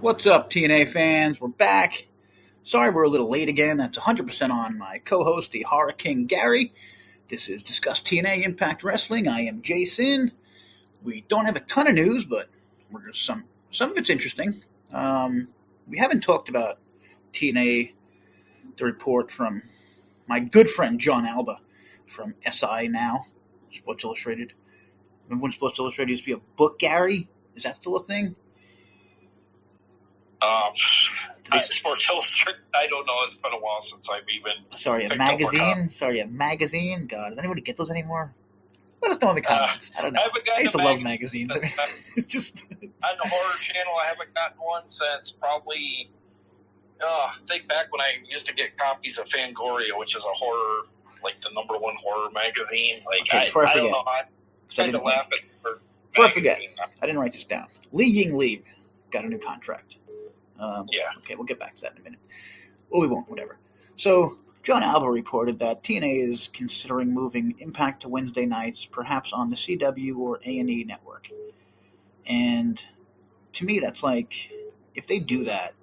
What's up, TNA fans? We're back. Sorry we're a little late again. That's 100% on my co-host, the Horror King Gary. This is Discuss TNA Impact Wrestling. I am JaySin. We don't have a ton of news, but we're some of it's interesting. We haven't talked about TNA, the report from my good friend John Alba from SI Now, Sports Illustrated. Remember when Sports Illustrated used to be a book, Gary? Is that still a thing? Sports Illustrated, I don't know. It's been a while since I've even. A magazine. God, does anybody get those anymore? Let us know in the comments. I don't know. I used to love magazines. It's just on the Horror Channel. I haven't gotten one since probably. I think back when I used to get copies of Fangoria, which is a horror, like the #1 horror magazine. Like okay, before I forget, I'm kind of laughing. Before I forget, I didn't write this down. Li Ying got a new contract. Yeah. Okay, we'll get back to that in a minute. Well, we won't, whatever. So, John Alba reported that TNA is considering moving Impact to Wednesday nights, perhaps on the CW or A&E network. And to me, that's like, if they do that,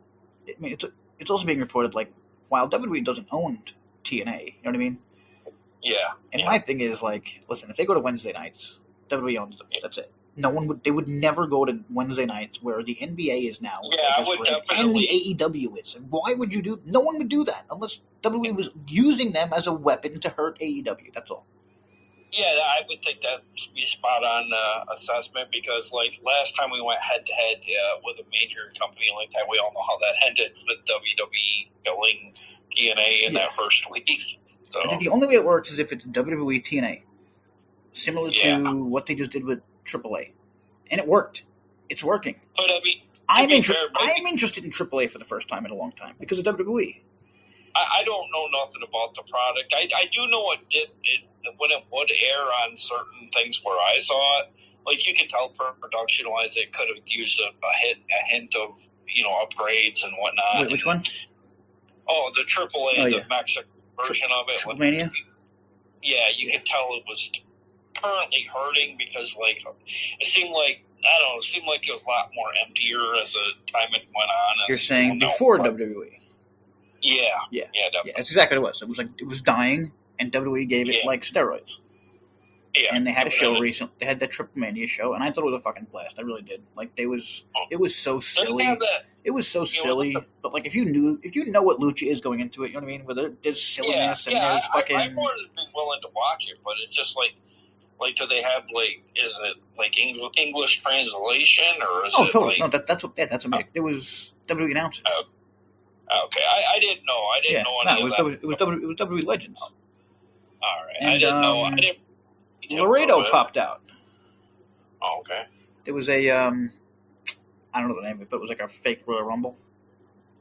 it's also being reported like, while WWE doesn't own TNA, you know what I mean? Yeah. And my thing is like, listen, if they go to Wednesday nights, WWE owns them. Yeah. That's it. They would never go to Wednesday nights where the NBA is now. Yeah, I would definitely. And the AEW is. Why would you do? No one would do that unless WWE was using them as a weapon to hurt AEW. That's all. Yeah, I would think that would be spot on assessment because, like, last time we went head to head with a major company like that, we all know how that ended with WWE killing TNA in that first week. So. I think the only way it works is if it's WWE TNA, similar to what they just did with AAA, and it worked. It's working. But I mean, I'm interested in AAA for the first time in a long time because of WWE. I don't know nothing about the product. I do know when it would air on certain things where I saw it. Like you could tell production wise, it could have used a hint of upgrades and whatnot. Wait, which one? Oh, the AAA, the Mexican version of it. Mania? Yeah, you could tell it was currently hurting because it seemed like it was a lot more emptier as the time it went on. You're saying before WWE? Yeah, definitely. Yeah, that's exactly what it was. It was dying, and WWE gave it like steroids. Yeah, and they had a show recently. They had that Triple Mania show, and I thought it was a fucking blast. I really did. Like it was so silly. It was so silly. But like if you know what lucha is going into it, you know what I mean? Where there's silliness and there's fucking. I more than be willing to watch it, but it's just like, do they have is it like English translation or is it? Totally. No, that's what it was. WWE announcers. Okay, I didn't know. I didn't know any of that. It was WWE Legends. All right, and, I didn't know. I didn't. Laredo popped out. Oh, okay. There was a I don't know the name of it, but it was like a fake Royal Rumble,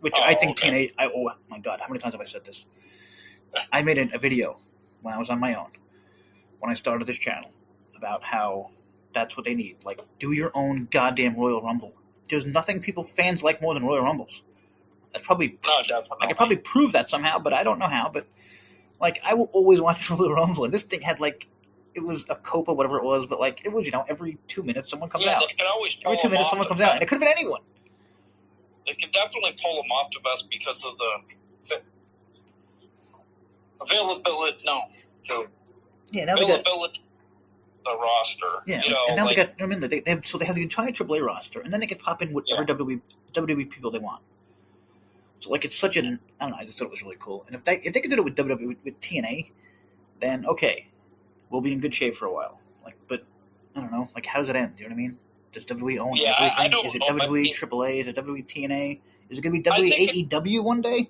which I think TNA. Oh my God, how many times have I said this? I made a video when I was on my own when I started this channel about how that's what they need. Like, do your own goddamn Royal Rumble. There's nothing fans like more than Royal Rumbles. That's probably. No, definitely. I could probably prove that somehow, but I don't know how. But like, I will always watch Royal Rumble, and this thing had like. It was a Copa, whatever it was, but like it was, every 2 minutes someone comes out. They can always every 2 minutes someone comes out, and it could have been anyone. They can definitely pull them off the best because of the availability. No, now availability. The roster. Yeah, and now they got. I mean, they have the entire AAA roster, and then they can pop in whatever WWE people they want. So like it's such an. I don't know. I just thought it was really cool, and if they could do it with WWE with TNA, then okay. We'll be in good shape for a while. Like, but I don't know. Like, how does it end? You know what I mean? Does WWE own everything? I don't is it know. WWE AAA? Is it WWE TNA? Is it going to be WWE AEW one day?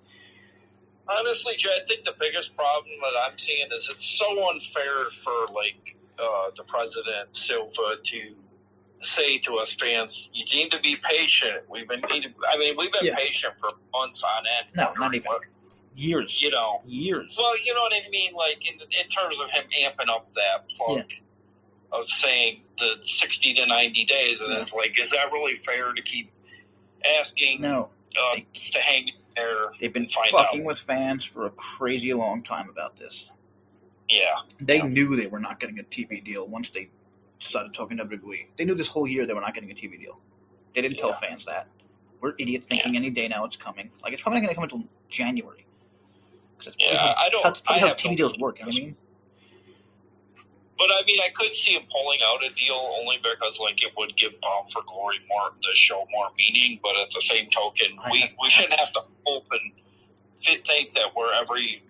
Honestly, Jay, I think the biggest problem that I'm seeing is it's so unfair for the president Silva to say to us fans, "You need to be patient." We've been patient for months on end. No, not even. Years. Years. Well, you know what I mean? Like, in terms of him amping up that plug of saying the 60 to 90 days, and it's like, is that really fair to keep asking to hang in there? They've been fucking with fans for a crazy long time about this. Yeah. They knew they were not getting a TV deal once they started talking WWE. They knew this whole year they were not getting a TV deal. They didn't tell fans that. We're idiots thinking any day now it's coming. Like, it's probably not going to come until January. That's probably how TV deals work, you know what I mean? But, I mean, I could see him pulling out a deal only because, like, it would give Bound for Glory the show more meaning. But at the same token, we shouldn't have to open think that we're every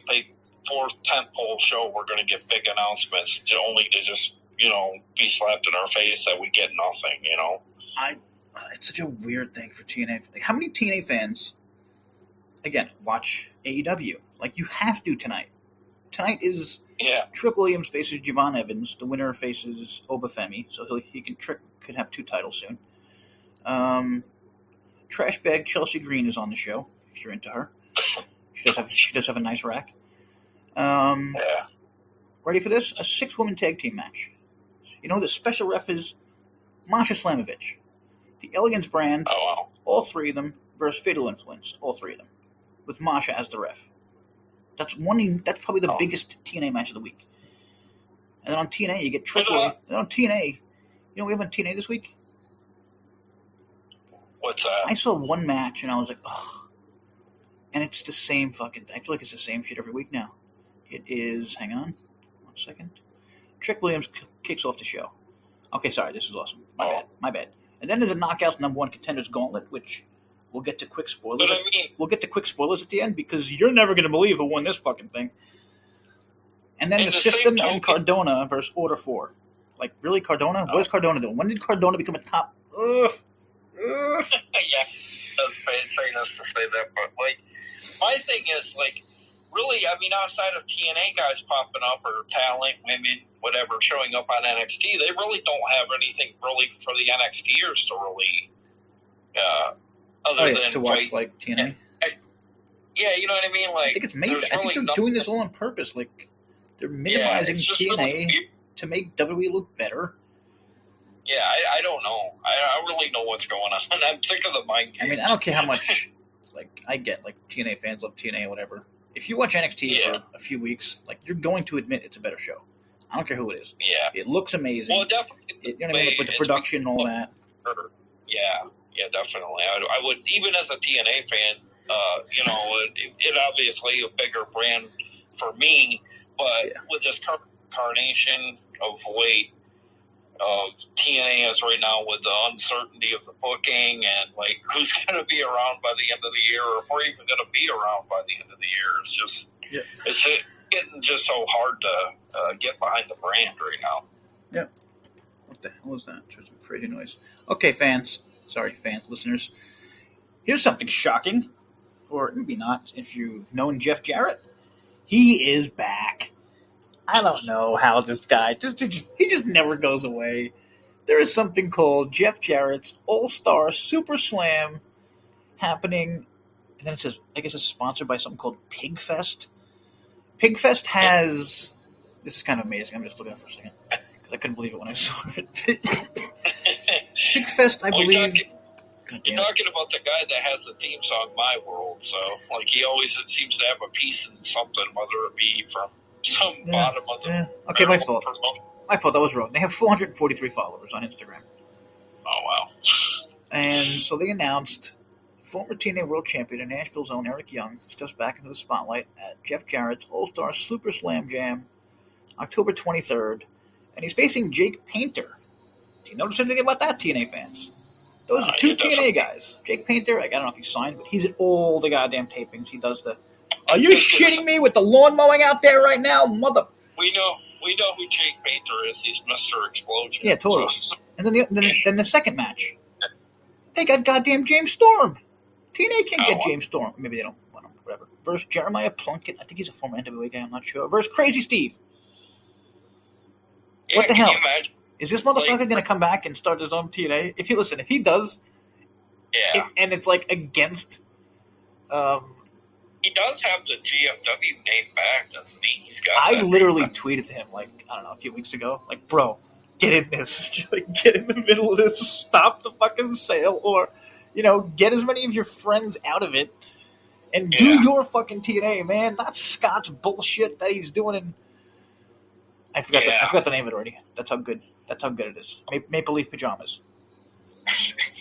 big fourth tentpole show we're going to get big announcements only to just, you know, be slapped in our face that we get nothing, you know? It's such a weird thing for TNA. Like, how many TNA fans, again, watch AEW? Like, you have to tonight. Tonight is Trick Williams faces Javon Evans. The winner faces Obafemi, so Trick could have 2 titles soon. Trash bag Chelsea Green is on the show, if you're into her. She does have a nice rack. Ready for this? A 6-woman tag team match. You know, the special ref is Masha Slamovich. The Elegance brand, all 3 of them, versus Fatal Influence, all 3 of them, with Masha as the ref. That's probably the biggest TNA match of the week. And then on TNA, you get Trick Williams. And on TNA, you know what we have on TNA this week? What's that? I saw one match, and I was like, ugh. And it's the same fucking... I feel like it's the same shit every week now. It is... Hang on. 1 second. Trick Williams kicks off the show. Okay, sorry. This is awesome. My bad. And then there's a Knockouts #1 Contenders Gauntlet, which we'll get to quick spoilers. We'll get to quick spoilers at the end, because you're never going to believe who won this fucking thing. And then the System and Cardona versus Order 4. Like, really, Cardona? What is Cardona doing? When did Cardona become a top... Yeah, that's fair enough to say that, but, like, my thing is, like, really, I mean, outside of TNA guys popping up or talent, women, whatever, showing up on NXT, they really don't have anything really for the NXTers to really, other than to watch, like, TNA. Yeah, you know what I mean. Like, I think they're doing this all on purpose. Like, they're minimizing TNA to make WWE look better. Yeah, I don't know. I really know what's going on. I'm sick of the mind games. I mean, I don't care how much, like, I get, like, TNA fans love TNA or whatever. If you watch NXT for a few weeks, like, you're going to admit it's a better show. I don't care who it is. Yeah. It looks amazing. Well, definitely. You know what I mean? Like, with the production and all that. Yeah, definitely. I would, even as a TNA fan, you know, it obviously a bigger brand for me, but with this incarnation of weight of TNA is right now, with the uncertainty of the booking and, like, who's going to be around by the end of the year, or if we're even going to be around by the end of the year, it's just it's getting just so hard to get behind the brand right now. Yeah. What the hell is that? There's some crazy noise. Okay, fans, listeners. Here's something shocking, or maybe not. If you've known Jeff Jarrett, he is back. I don't know how this guy he just never goes away. There is something called Jeff Jarrett's All-Star Super Slam happening, and then it says, I guess it's sponsored by something called Pigfest. Pigfest has... This is kind of amazing. I'm just looking at it for a second, because I couldn't believe it when I saw it. Pigfest, I believe... You're talking about the guy that has the theme song My World, so, like, he always seems to have a piece in something, whether it be from some bottom of the... Okay, my fault. My fault, that was wrong. They have 443 followers on Instagram. Oh, wow. And so they announced former TNA World Champion and Nashville's own Eric Young steps back into the spotlight at Jeff Jarrett's All-Star Super Slam Jam, October 23rd, and he's facing Jake Painter. Do you notice anything about that, TNA fans? Those are 2 TNA guys. Jake Painter, I don't know if he's signed, but he's at all the goddamn tapings. He does the... Are you shitting me with the lawn mowing out there right now, mother... We know who Jake Painter is. He's Mr. Explosion. Yeah, totally. So. And then the second match, they got goddamn James Storm. TNA can't get James Storm. Maybe they don't want him. Whatever. Versus Jeremiah Plunkett. I think he's a former NWA guy. I'm not sure. Versus Crazy Steve. Yeah, what the hell? Is this motherfucker going to come back and start his own TNA? If he does, and it's like against. He does have the GFW name back, doesn't he? He's got. I literally tweeted to him, like, I don't know, a few weeks ago, like, bro, get in this, like, get in the middle of this, stop the fucking sale, or, you know, get as many of your friends out of it, and do your fucking TNA, man. Not Scott's bullshit that he's doing in. I forgot the name of it already. That's how good it is. Maple Leaf Pajamas.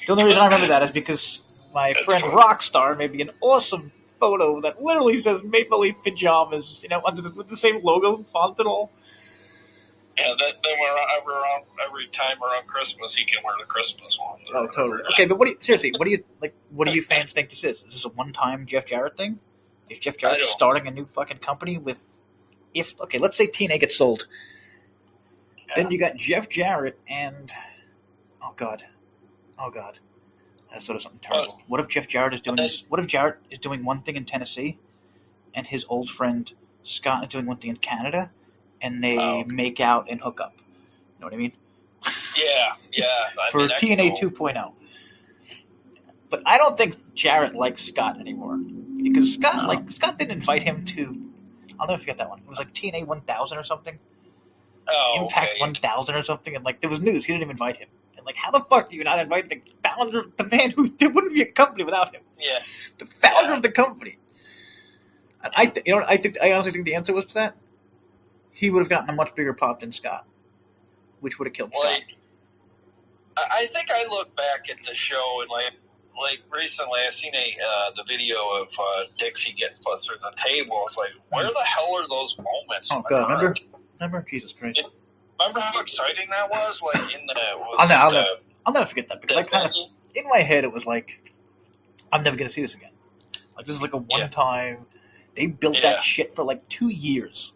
The only reason I remember that is because my friend Rockstar made me an awesome photo that literally says Maple Leaf Pajamas, with the same logo font and all. Yeah, then every time around Christmas, he can wear the Christmas one. Oh, totally. Okay, but what do you fans think this is? Is this a one-time Jeff Jarrett thing? Is Jeff Jarrett starting a new fucking company let's say TNA gets sold. Yeah. Then you got Jeff Jarrett and, oh God. I just thought of something terrible. What if Jeff Jarrett is doing this? What if Jarrett is doing one thing in Tennessee, and his old friend Scott is doing one thing in Canada, and they make out and hook up? You know what I mean? Yeah. For TNA 2.0. But I don't think Jarrett likes Scott anymore, because Scott didn't invite him to. I'll never forget that one. It was like TNA 1000 or something. Oh, Impact 1000 or something, and there was news. He didn't even invite him. And how the fuck do you not invite the founder, the man who there wouldn't be a company without him? Yeah, the founder of the company. And I honestly think the answer was to that. He would have gotten a much bigger pop than Scott, which would have killed Scott. I think I look back at the show and recently I seen the video of Dixie getting fussed through the table. I was like, where the hell are those moments? Oh God, remember? Jesus Christ! Remember how exciting that was? I'll never forget that, because in my head it was like, I'm never gonna see this again. This is a one time. They built that shit for 2 years.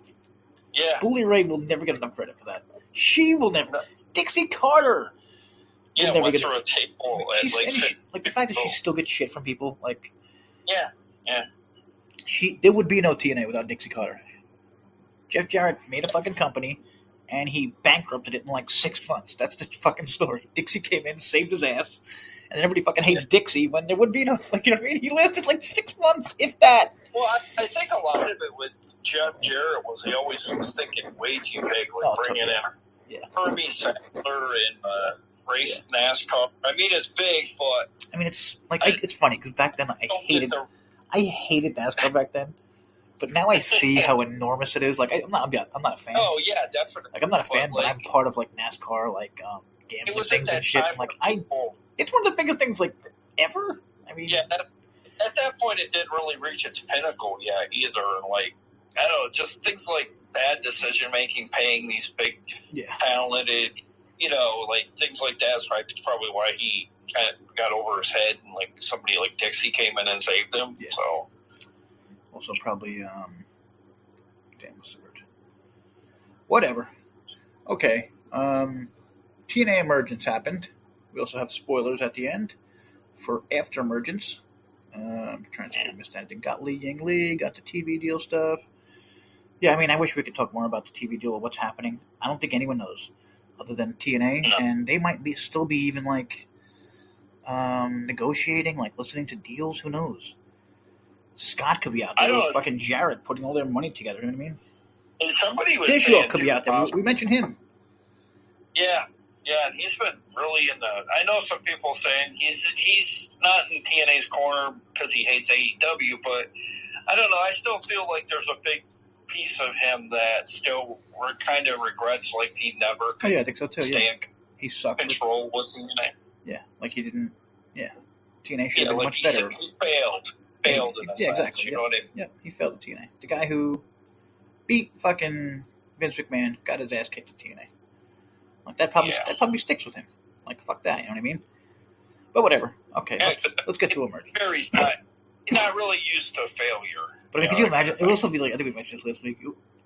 Yeah, Bully Ray will never get enough credit for that. She will never. Dixie Carter. Yeah, went through a table. The fact that she still gets shit from people, Yeah. There would be no TNA without Dixie Carter. Jeff Jarrett made a fucking company, and he bankrupted it in 6 months. That's the fucking story. Dixie came in, saved his ass, and everybody fucking hates Dixie when there would be no, you know what I mean? He lasted 6 months, if that. Well, I think a lot of it with Jeff Jarrett was he always was thinking way too big, bringing in Herbie Sattler and race NASCAR. I mean, it's big, but it's it's funny because back then I hated NASCAR back then, but now I see how enormous it is. I'm not a fan. Oh yeah, definitely. I'm not a fan, but I'm part of NASCAR, gambling things and shit. It's one of the biggest things ever. I mean, at that point, it didn't really reach its pinnacle yet either. I don't know, just things like bad decision making, paying these big, talented, things like that. So that's probably why he kind of got over his head, and somebody like Dixie came in and saved him. Yeah. So also probably, what's the word? Whatever. Okay. TNA Emergence happened. We also have spoilers at the end for after Emergence. I'm trying to see if I missed anything. Got Li Ying Li, got the TV deal stuff. Yeah, I mean, I wish we could talk more about the TV deal or what's happening. I don't think anyone knows other than TNA, and they might still be even negotiating, listening to deals. Who knows? Scott could be out there with fucking Jarrett putting all their money together. You know what I mean? And somebody was Bischoff could be out there. We mentioned him. Yeah, and he's been really in the. I know some people saying he's not in TNA's corner because he hates AEW, but I don't know. I still feel like there's a big piece of him that still kind of regrets he never. Oh yeah, I think so too. Stay in he sucked. Control with TNA. Yeah, he didn't. Yeah, TNA should have been much better. He failed in a sense. Exactly. You know what I mean? Yeah, he failed at TNA. The guy who beat fucking Vince McMahon got his ass kicked at TNA. That probably sticks with him. Fuck that, you know what I mean? But whatever. Okay, let's get to Emergence. He's not really used to failure. But could you imagine? It would also be I think we mentioned this last week.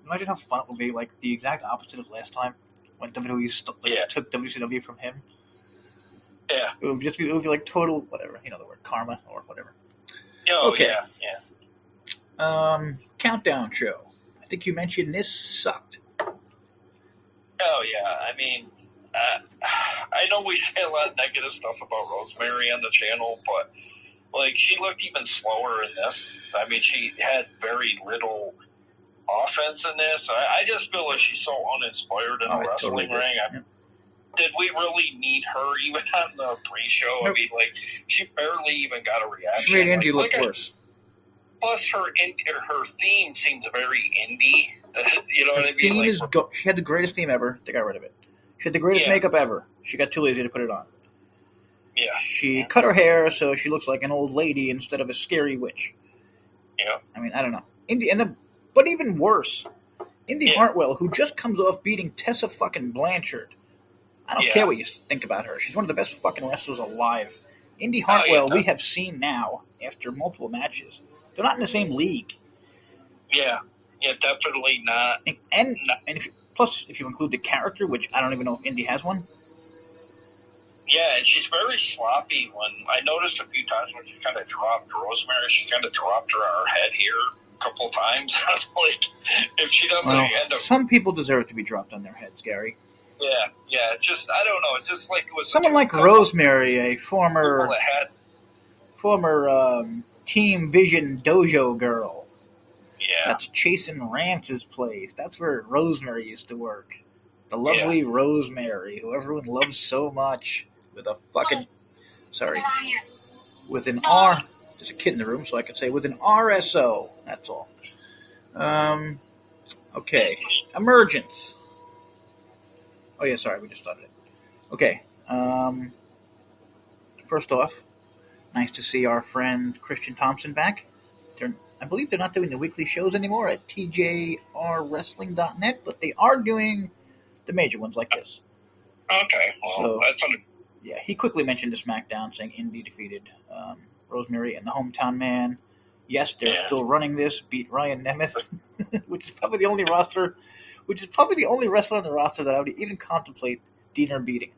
Imagine how fun it would be. The exact opposite of last time when WWE took WCW from him. Yeah, it would be total whatever. You know the word karma or whatever. Oh, okay. Yeah. Countdown show. I think you mentioned this sucked. Oh yeah, I mean, I know we say a lot of negative stuff about Rosemary on the channel, but she looked even slower in this. I mean, she had very little offense in this. I just feel like she's so uninspired in a wrestling ring. Did we really need her even on the pre-show? Nope. I mean, she barely even got a reaction. She made Indy look worse. Plus, her theme seems very indie. You know what I mean? Theme is she had the greatest theme ever. They got rid of it. She had the greatest makeup ever. She got too lazy to put it on. Yeah. She cut her hair so she looks like an old lady instead of a scary witch. Yeah. I mean, I don't know. But even worse, Indy Hartwell, who just comes off beating Tessa fucking Blanchard. I don't care what you think about her. She's one of the best fucking wrestlers alive. Indy Hartwell, we have seen now, after multiple matches. They're not in the same league. Yeah. Yeah, definitely not. And if you include the character, which I don't even know if Indy has one. Yeah, and she's very sloppy. When I noticed a few times when she kind of dropped Rosemary, she kind of dropped her head here a couple times. Like, if she doesn't end up... Some people deserve to be dropped on their heads, Gary. Yeah, it's just, I don't know, it's just like it was... Someone like Rosemary, a former Team Vision dojo girl. Yeah. That's JaySin Rance's place. That's where Rosemary used to work. The lovely Rosemary, who everyone loves so much. With a fucking... Sorry. With an R... There's a kid in the room, so I could say with an RSO. That's all. Okay. Emergence. Oh, yeah, sorry. We just started it. Okay. First off, nice to see our friend Christian Thompson back. I believe they're not doing the weekly shows anymore at tjrwrestling.net, but they are doing the major ones like this. Okay. Well, that's yeah, he quickly mentioned the SmackDown, saying Indy defeated Rosemary and the Hometown Man. Yes, they're still running this. Beat Ryan Nemeth, which is probably the only wrestler on the roster that I would even contemplate Diener beating.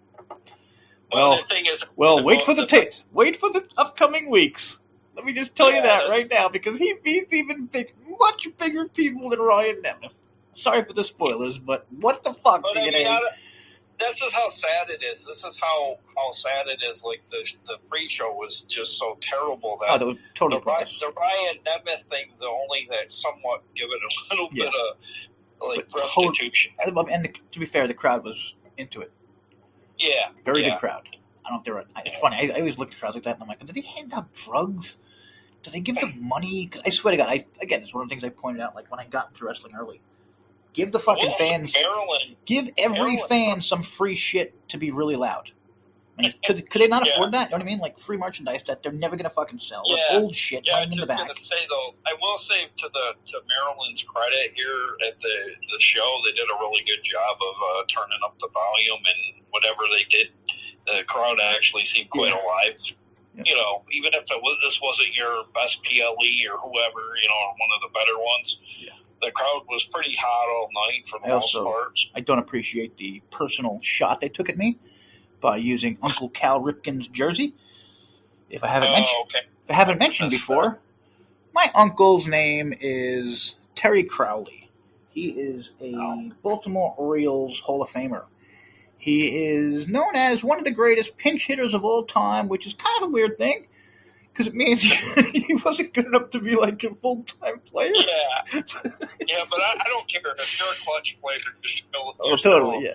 Well, the thing is, wait for the tape. Wait for the upcoming weeks. Let me just tell you that right now, because he beats even much bigger people than Ryan Nemeth. Sorry for the spoilers, but what the fuck, DNA? This is how sad it is. This is how sad it is. Like, the pre-show was just so terrible that was totally the Ryan Nemeth thing's the only that somewhat give it a little bit of restitution. And to be fair, the crowd was into it. Yeah, very good crowd. I don't know if they're. It's funny. I always look at crowds like that, and I'm like, do they hand out drugs? Do they give them money? Because I swear to God, it's one of the things I pointed out. Like when I got into wrestling early. Give the fucking fans... Give every fan some free shit to be really loud. I mean, could they not afford that? You know what I mean? Like free merchandise that they're never going to fucking sell. Like old shit lying in the back. I will say to Maryland's credit here at the show, they did a really good job of turning up the volume, and whatever they did, the crowd actually seemed quite alive. Yeah. You know, even if this wasn't your best PLE or whoever, one of the better ones. Yeah. The crowd was pretty hot all night for the most part. I don't appreciate the personal shot they took at me by using Uncle Cal Ripken's jersey. If I haven't mentioned before, my uncle's name is Terry Crowley. He is a Baltimore Orioles Hall of Famer. He is known as one of the greatest pinch hitters of all time, which is kind of a weird thing. Because it means he wasn't good enough to be like a full-time player. Yeah, but I don't care if you're a clutch player. Totally.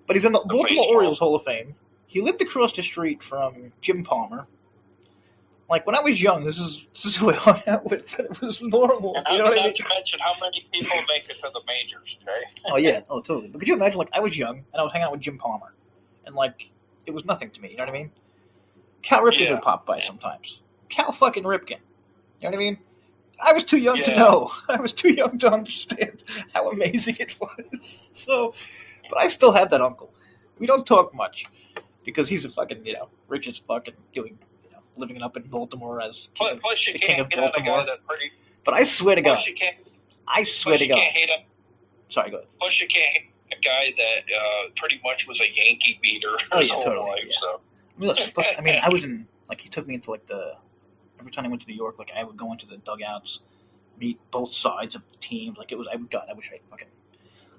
But he's in the Baltimore Orioles Hall of Fame. He lived across the street from Jim Palmer. Like when I was young, this is who I hung out with. It was normal. And you know what I mean? Not to mention how many people make it to the majors, Jay. Oh yeah, totally. But could you imagine? Like I was young and I was hanging out with Jim Palmer, and like it was nothing to me. You know what I mean? Cal Ripken would pop by sometimes. Cal fucking Ripken. You know what I mean? I was too young to know. I was too young to understand how amazing it was. So, but I still had that uncle. We don't talk much because he's a fucking, rich as fuck and doing, living up in Baltimore as king of Baltimore. But I swear to God. I swear to God. Sorry, go ahead. Plus, you can't hate a guy that pretty much was a Yankee beater his whole life. Yeah. So. I mean, listen, plus, I was in, like, he took me into, like, every time I went to New York, like I would go into the dugouts, meet both sides of the team. Like it was, I wish I fucking,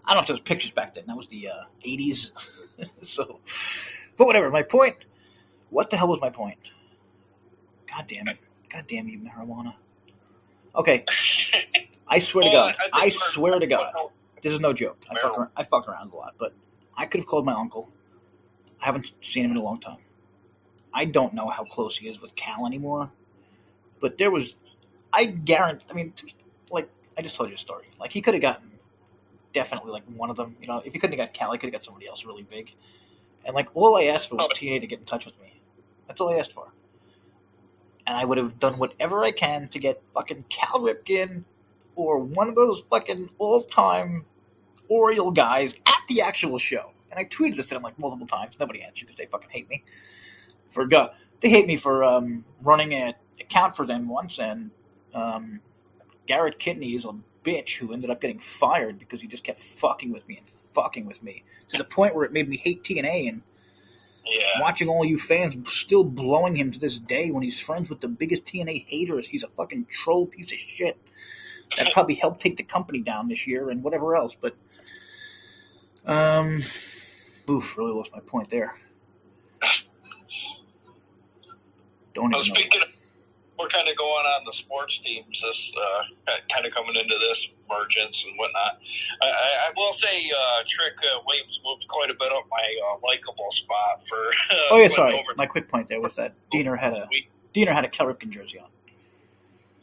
I don't know if there was pictures back then. That was the 80s. So, but whatever. My point. What the hell was my point? God damn it! God damn you, marijuana. Okay. I swear to God. I swear to God. This is no joke. I fucked around a lot, but I could have called my uncle. I haven't seen him in a long time. I don't know how close he is with Cal anymore. But there was, I guarantee, like, I just told you a story. Like, he could have gotten definitely, like, one of them. If he couldn't have got Cal, he could have got somebody else really big. And, like, all I asked for was TNA to get in touch with me. That's all I asked for. And I would have done whatever I can to get fucking Cal Ripken or one of those fucking all-time Oriole guys at the actual show. And I tweeted this to them like multiple times. Nobody answered because they fucking hate me. They hate me for running an account for them once, and Garrett Kidney is a bitch who ended up getting fired because he just kept fucking with me to the point where it made me hate TNA, and watching all you fans still blowing him to this day when he's friends with the biggest TNA haters. He's a fucking troll piece of shit. That probably helped take the company down this year and whatever else, but really lost my point there. Don't even know. We're kind of going on the sports teams, this kind of coming into this emergence and whatnot. I will say Trick Williams moved quite a bit up my likable spot for. Sorry. My quick point there was that Diener had a Cal Ripken jersey on.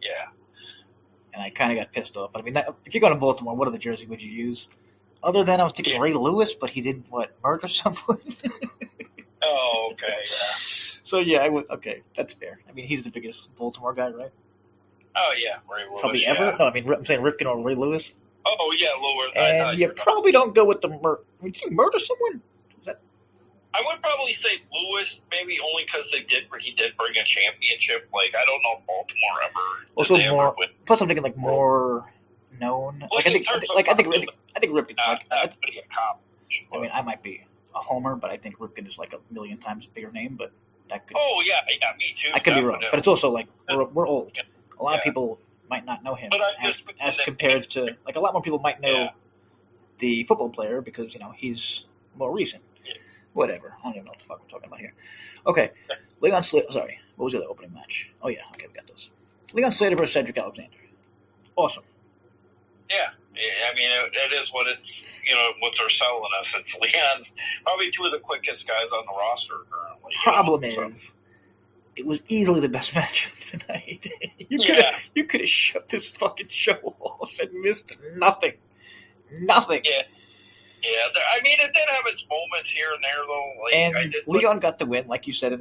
Yeah. And I kind of got pissed off. I mean, if you go to Baltimore, what other jersey would you use? Other than I was thinking Ray Lewis, but he did murder someone? Oh, okay, yeah. So yeah, I would. Okay, that's fair. I mean, he's the biggest Baltimore guy, right? Oh yeah, Ray Lewis. Probably ever. Yeah. No, I mean, I'm saying Ripken or Ray Lewis. Oh yeah, Lewis. And you probably don't go with the murder. I mean, did he murder someone? I would probably say Lewis, maybe only because he did bring a championship. Like I don't know if Baltimore ever. Also more. Plus, I'm thinking like more known. Well, I think Ripken. I mean, I might be a homer, but I think Ripken is like a million times a bigger name. But that could. Oh yeah, me too. I could be wrong, but it's also like we're old. A lot of people might not know him as compared to like a lot more people might know the football player because he's more recent. Yeah. Whatever. I don't even know what the fuck we're talking about here. Okay, Leon Slater. Sorry, what was the other opening match? Oh yeah, okay, we got those. Leon Slater versus Cedric Alexander. Awesome. Yeah. I mean, it is what it's, what they're selling us. It's Leon's probably two of the quickest guys on the roster currently. Problem is, it was easily the best match of tonight. You could have shut this fucking show off and missed nothing. Nothing. Yeah. Yeah. I mean, it did have its moments here and there, though. And Leon got the win, like you said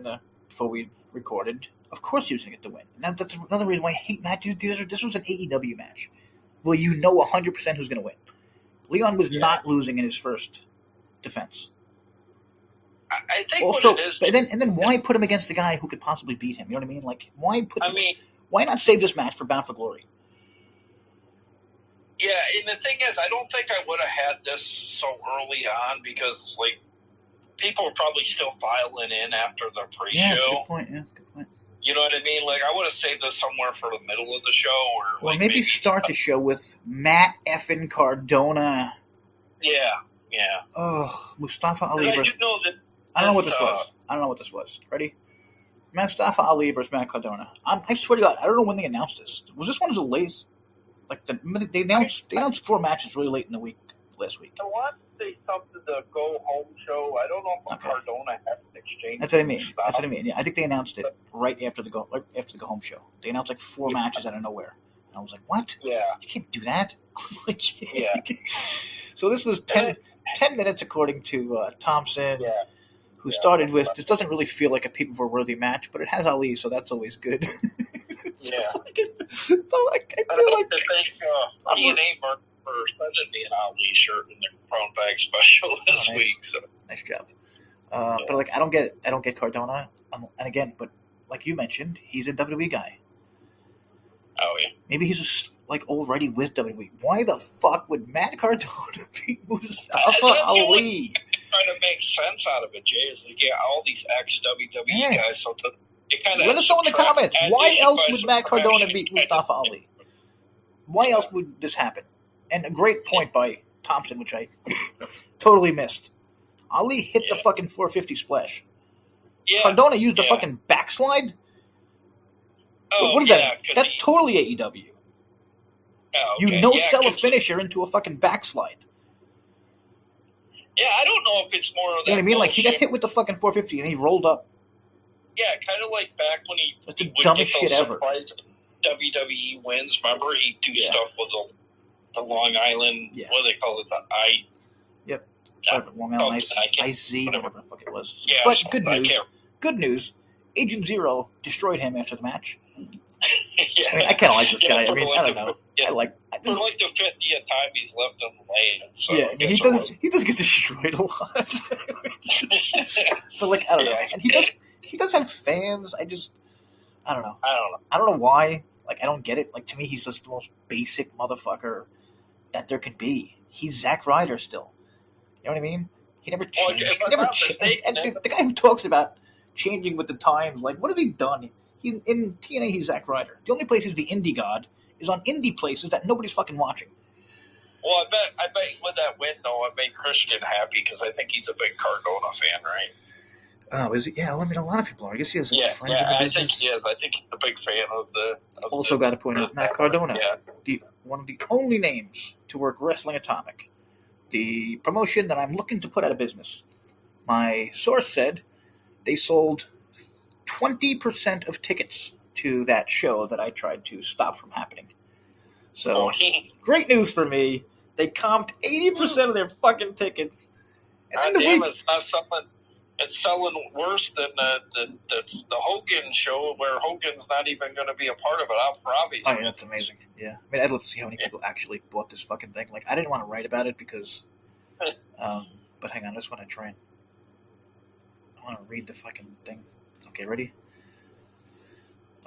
before we recorded. Of course he was going to get the win. And that's another reason why I hate matches. This was an AEW match. Well, 100% who's going to win. Leon was not losing in his first defense. I think also, what it is... And then why put him against the guy who could possibly beat him? You know what I mean? Like, why not save this match for Bound for Glory? Yeah, and the thing is, I don't think I would have had this so early on because, people were probably still filing in after the pre-show. Yeah, that's a good point. You know what I mean? Like, I would have saved this somewhere for the middle of the show. Or maybe start the show with Matt effing Cardona. Yeah. Oh, Mustafa Ali versus... I don't know what this was. Ready? Mustafa Ali versus Matt Cardona. I swear to God, I don't know when they announced this. Was this one of the late... They announced 4 matches really late in the week last week. I want to say something to Go Home show. I don't know if Cardona has an exchange. That's what I mean. Yeah, I think they announced it right after the Go Home show. They announced 4 matches out of nowhere. And I was like, what? Yeah. You can't do that. So this was 10 minutes according to Thompson. Yeah. Who started with, this doesn't really feel like a people-worthy match, but it has Ali, so that's always good. Yeah. I feel like... to thank TNA for sending me an Ali shirt in their Brown Bag special this week. So. Nice job. But I don't get it. I don't get Cardona. And again, but like you mentioned, he's a WWE guy. Oh, yeah. Maybe he's just already with WWE. Why the fuck would Matt Cardona beat Mustafa Ali? Trying to make sense out of it, Jay, is to get all these ex-WWE guys. So let us know in the comments. Why else would Matt Cardona beat Mustafa Ali? Why else would this happen? And a great point by Thompson, which I totally missed. Ali hit the fucking 450 splash. Yeah. Cardona used the fucking backslide? Oh, what is that? That's totally AEW. Oh, okay. Sell a finisher into a fucking backslide. Yeah, I don't know if it's more of that. You know what I mean? Like, he got hit with the fucking 450 and he rolled up. Yeah, kind of like back when he That's the dumbest shit ever. WWE wins. Remember, he'd do stuff with the Long Island, what do they call it? The I. Yep. Long Island IZ, whatever the fuck it was. Yeah, but good news. Agent Zero destroyed him after the match. Yeah. I mean, I kind of like this guy. I mean, like I don't know. Yeah. I like For like the 50th time he's left him laying. So yeah, I mean, he does get destroyed a lot. But like, I don't know. And he does have fans. I don't know. I don't know why. Like, I don't get it. Like, to me, he's just the most basic motherfucker that there could be. He's Zack Ryder still. You know what I mean? He never changed. He never changed. And the guy who talks about changing with the times, like, what have he done? In TNA, he's Zack Ryder. The only place he's the indie god is on indie places that nobody's fucking watching. Well, I bet with that win, though, it made Christian happy because I think he's a big Cardona fan, right? Oh, is he? Yeah, I mean, a lot of people are. I guess he has friends in the I business. think he is. I think he's a big fan of the. Also, got to point out Matt Cardona, one of the only names to work Wrestling Atomic, the promotion that I'm looking to put out of business. My source said they sold 20% of tickets to that show that I tried to stop from happening. So, great news for me. They comped 80% of their fucking tickets. And it's selling worse than the Hogan show where Hogan's not even going to be a part of it for obvious reasons. That's amazing. Yeah. I mean, I'd love to see how many people actually bought this fucking thing. Like, I didn't want to write about it because... but hang on, I just want to try and... I want to read the fucking thing. Okay, ready?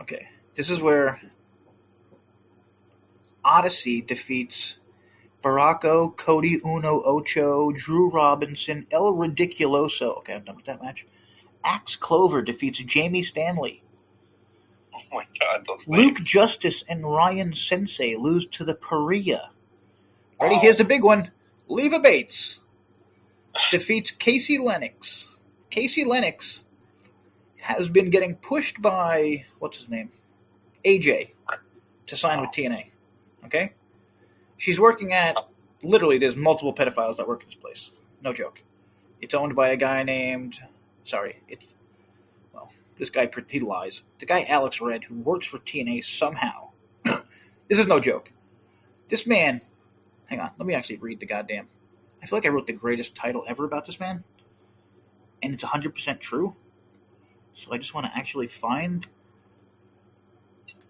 Okay. This is where Odyssey defeats Baracco, Cody Uno Ocho, Drew Robinson, El Ridiculoso. Okay, I'm done with that match. Axe Clover defeats Jamie Stanley. Oh my God, those Luke names. Justice and Ryan Sensei lose to the Paria. Ready? Here's the big one. Leva Bates defeats Casey Lennox. Casey Lennox has been getting pushed by, what's his name? AJ to sign with TNA. Okay? She's working at, literally, there's multiple pedophiles that work in this place. No joke. It's owned by a guy named, this guy, he lies. The guy Alex Red, who works for TNA somehow. This is no joke. This man, hang on, let me actually read the goddamn. I feel like I wrote the greatest title ever about this man. And it's 100% true. So I just want to actually find.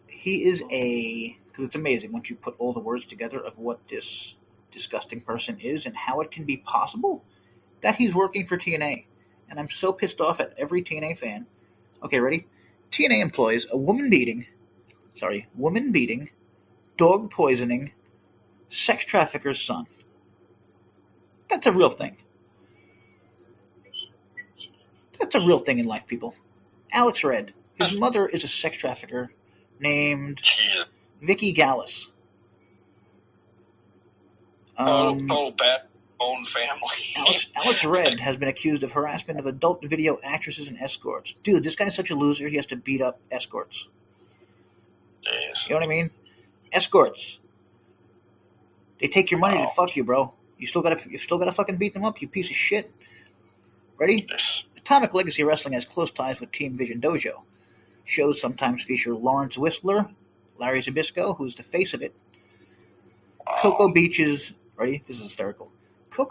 He is because it's amazing once you put all the words together of what this disgusting person is and how it can be possible that he's working for TNA. And I'm so pissed off at every TNA fan. Okay, ready? TNA employs a woman beating, dog poisoning, sex trafficker's son. That's a real thing. That's a real thing in life, people. Alex Red, his mother is a sex trafficker named Vicky Gallus. Bad own family. Alex Red has been accused of harassment of adult video actresses and escorts. Dude, this guy's such a loser, he has to beat up escorts. Jeez. You know what I mean? Escorts. They take your money to fuck you, bro. You still gotta fucking beat them up, you piece of shit. Ready? Atomic Legacy Wrestling has close ties with Team Vision Dojo. Shows sometimes feature Lawrence Whistler, Larry Zbyszko, who's the face of it. Cocoa Beach's... Ready? This is hysterical. Why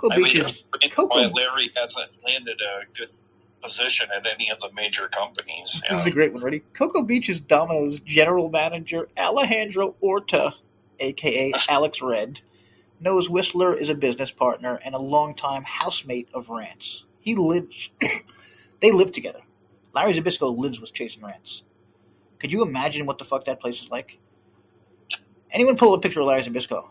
Larry hasn't landed a good position at any of the major companies. This is a great one. Ready? Cocoa Beach's Domino's general manager, Alejandro Orta, a.k.a. Alex Red, knows Whistler is a business partner and a longtime housemate of Rance. They live together. Larry Zbyszko lives with Chase and Rance. Could you imagine what the fuck that place is like? Anyone pull a picture of Larry Zbyszko?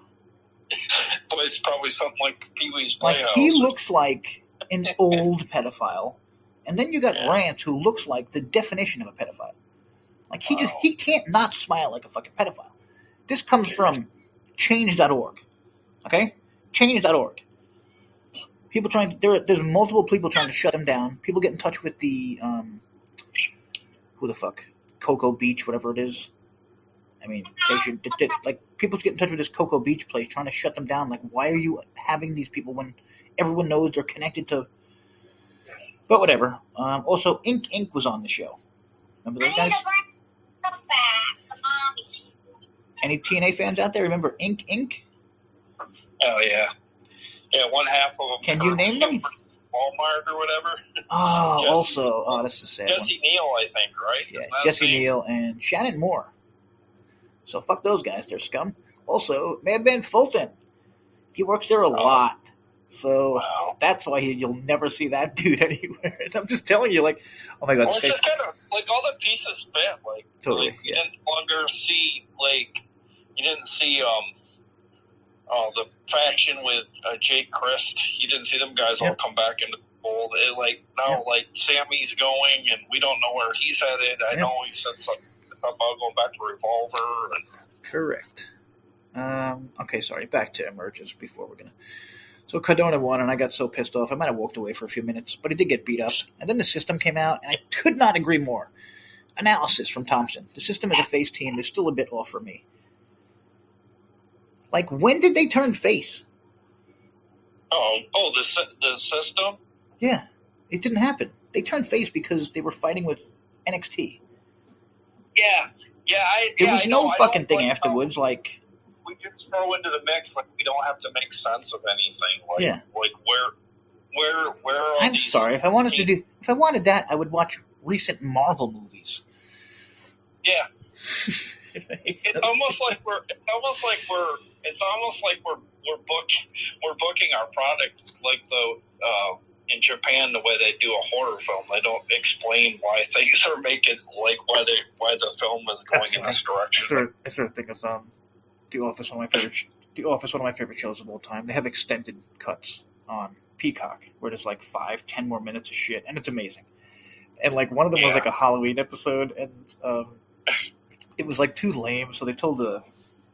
It's probably something like Pee-wee's Playhouse. Like, he looks like an old pedophile. And then you got Rance, who looks like the definition of a pedophile. Like, he can't not smile like a fucking pedophile. This comes from change.org. Okay? Change.org. There's multiple people trying to shut them down. People get in touch with the, who the fuck? Cocoa Beach, whatever it is. I mean, they should, people get in touch with this Cocoa Beach place trying to shut them down. Like, why are you having these people when everyone knows they're connected to, but whatever. Also, Inc. was on the show. Remember those guys? Any TNA fans out there remember Inc.? Oh, yeah. Yeah, one half of them. Can you name them? Walmart or whatever. That's the sad Jesse Neal, I think, right? Yeah, Jesse Neal and Shannon Moore. So fuck those guys, they're scum. Also, Mad Ben Fulton. He works there a lot. So that's why you'll never see that dude anywhere. And I'm just telling you, like, oh my god. Well, it's just kind of, like, all the pieces fit. Like, totally, like, you didn't longer see, like, you didn't see, the faction with Jake Christ. You didn't see them guys all come back into the fold. Like, Sammy's going, and we don't know where he's headed. I know he said something about going back to Revolver. Correct. Okay, sorry. Back to Emergence before we're going to... So Cardona won, and I got so pissed off. I might have walked away for a few minutes, but he did get beat up. And then the system came out, and I could not agree more. Analysis from Thompson. The system as a face team is still a bit off for me. Like, when did they turn face? The system? Yeah. It didn't happen. They turned face because they were fighting with NXT. Yeah. There was no fucking thing afterwards, like... We just throw into the mix, like, we don't have to make sense of anything. Like, like where are I'm sorry. If I wanted that, I would watch recent Marvel movies. Yeah. It's almost like we're booking our product like in Japan, the way they do a horror film. They don't explain why things are making, like, why the film is going in this direction. I sort of think of The Office, one of my favorite shows of all time. They have extended cuts on Peacock where there's like 5-10 more minutes of shit, and it's amazing. And like one of them was like a Halloween episode, and it was like too lame, so they told the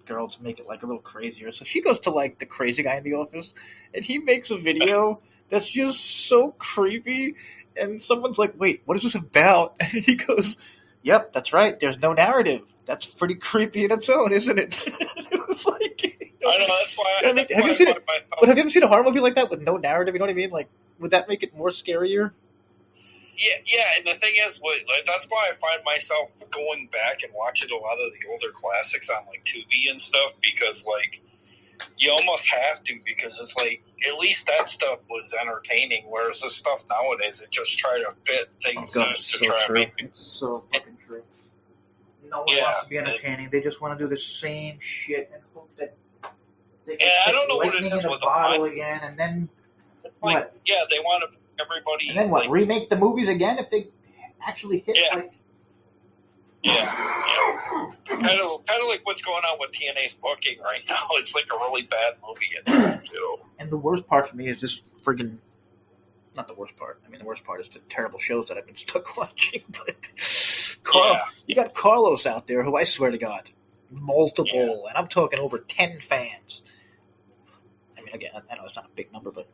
girl to make it like a little crazier. So she goes to like the crazy guy in the office, and he makes a video that's just so creepy. And someone's like, "Wait, what is this about?" And he goes, "Yep, that's right. There's no narrative. That's pretty creepy in its own, isn't it?" It was like, I know, that's why. Have you seen it? But have you ever seen a horror movie like that with no narrative? You know what I mean? Like, would that make it more scarier? Yeah, and the thing is, that's why I find myself going back and watching a lot of the older classics on like Tubi and stuff, because like you almost have to, because it's like at least that stuff was entertaining, whereas this stuff nowadays, it just try to fit things to try to make it. It's so fucking true. No one wants to be entertaining. They just want to do the same shit and hope that they can I don't know what it is in a with bottle again, and then it's like, what? Yeah, they want to everybody. And then what? Like, remake the movies again if they actually hit? Like... Kind of like what's going on with TNA's booking right now. It's like a really bad movie in there too. And the worst part for me is just friggin'. Not the worst part. I mean, the worst part is the terrible shows that I've been stuck watching. But you got Carlos out there, who I swear to God, multiple, and I'm talking over 10 fans. I mean, again, I know it's not a big number, but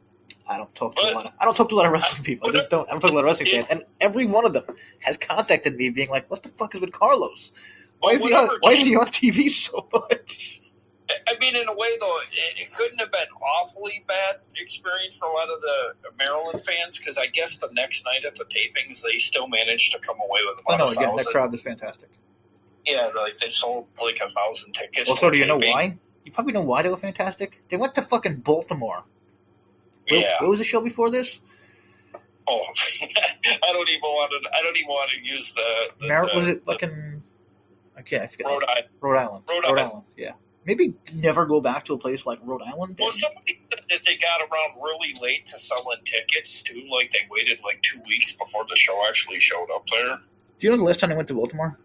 I don't talk to a lot of wrestling people. I don't talk to a lot of wrestling fans, and every one of them has contacted me, being like, "What the fuck is with Carlos? Why is he on TV so much?" I mean, in a way, though, it couldn't have been awfully bad experience for a lot of the Maryland fans, because I guess the next night at the tapings, they still managed to come away with about 1,000. Again, that crowd was fantastic. Yeah, like they sold like 1,000 tickets. Well, so do you know why? You probably know why they were fantastic. They went to fucking Baltimore. Where was the show before this? Oh, I don't even want to use the was it fucking? Okay, I forget. Rhode Island. Yeah. Maybe never go back to a place like Rhode Island. Well, somebody said that they got around really late to selling tickets too. Like they waited like 2 weeks before the show actually showed up there. Do you know the last time they went to Baltimore?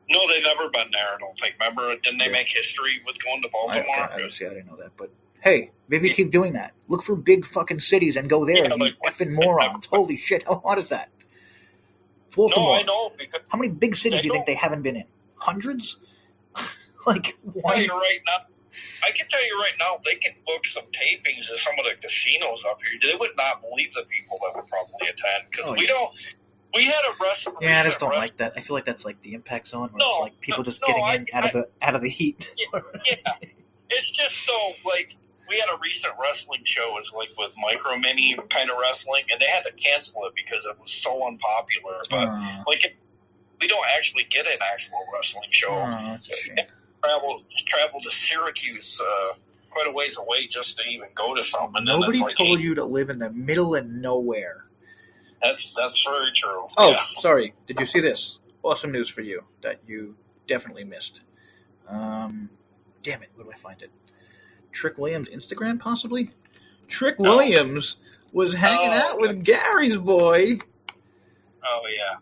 No, they've never been there. I don't think. Remember, didn't they make history with going to Baltimore? I didn't know that, but. Hey, maybe keep doing that. Look for big fucking cities and go there, you effing morons. Holy shit, how hard is that? Baltimore. No, I know. How many big cities do you think they haven't been in? Hundreds? Like, why? I can tell you right now, they can book some tapings at some of the casinos up here. They would not believe the people that would probably attend, because we had a wrestling. Yeah, I just don't like that. I feel like that's like the Impact Zone, where it's like people getting in out of the heat. Yeah. It's just so, like, we had a recent wrestling show, was like with Micro Mini kind of wrestling, and they had to cancel it because it was so unpopular. But like, we don't actually get an actual wrestling show. That's a shame. Travel to Syracuse quite a ways away just to even go to something. Nobody told you to live in the middle of nowhere. That's very true. Oh, yeah. Sorry. Did you see this? Awesome news for you that you definitely missed. Damn it. Where do I find it? Trick Williams' Instagram, possibly? Trick Williams was hanging out with Gary's boy. Oh, yeah.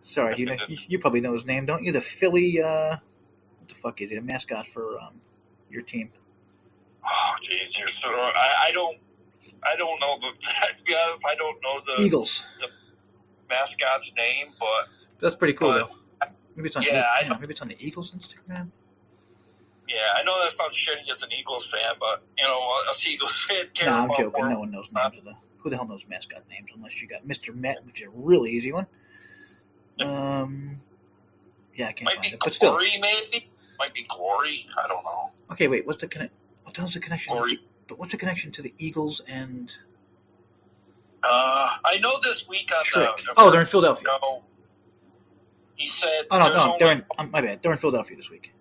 Sorry, you probably know his name, don't you? The Philly, what the fuck is he? The mascot for your team. Oh, jeez, you're so... I don't know to be honest, I don't know the Eagles. The mascot's name, but that's pretty cool though. Maybe it's on maybe it's on the Eagles Instagram. Yeah, I know that sounds shitty as an Eagles fan, but us Eagles fans care I'm about joking. No one knows names of who the hell knows mascot names unless you got Mr. Met, which is a really easy one. Yeah, I can't find it. But still, Glory maybe. Might be Glory. I don't know. Okay, wait. What the hell's the connection? Glory. But what's the connection to the Eagles and? I know this week on Trick. the they're in Philadelphia. He said. Oh no, they're in. My bad. They're in Philadelphia this week.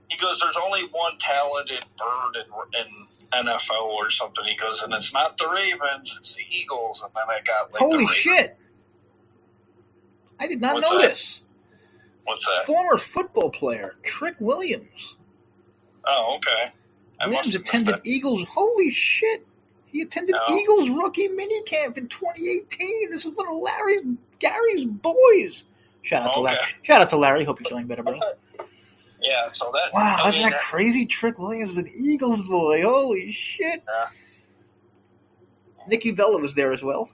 He goes, "There's only one talented bird in NFL or something." He goes, "And it's not the Ravens, it's the Eagles." And then I got holy shit! I did not know this. What's that? Former football player Trick Williams. Oh, okay. Williams attended Eagles. Holy shit! He attended Eagles rookie minicamp in 2018. This is one of Gary's boys. Shout out to Larry. Shout out to Larry. Hope you're feeling better, bro. Yeah. So that. Wow, isn't that crazy? Trick Williams is an Eagles boy. Holy shit! Yeah. Nikki Bella was there as well.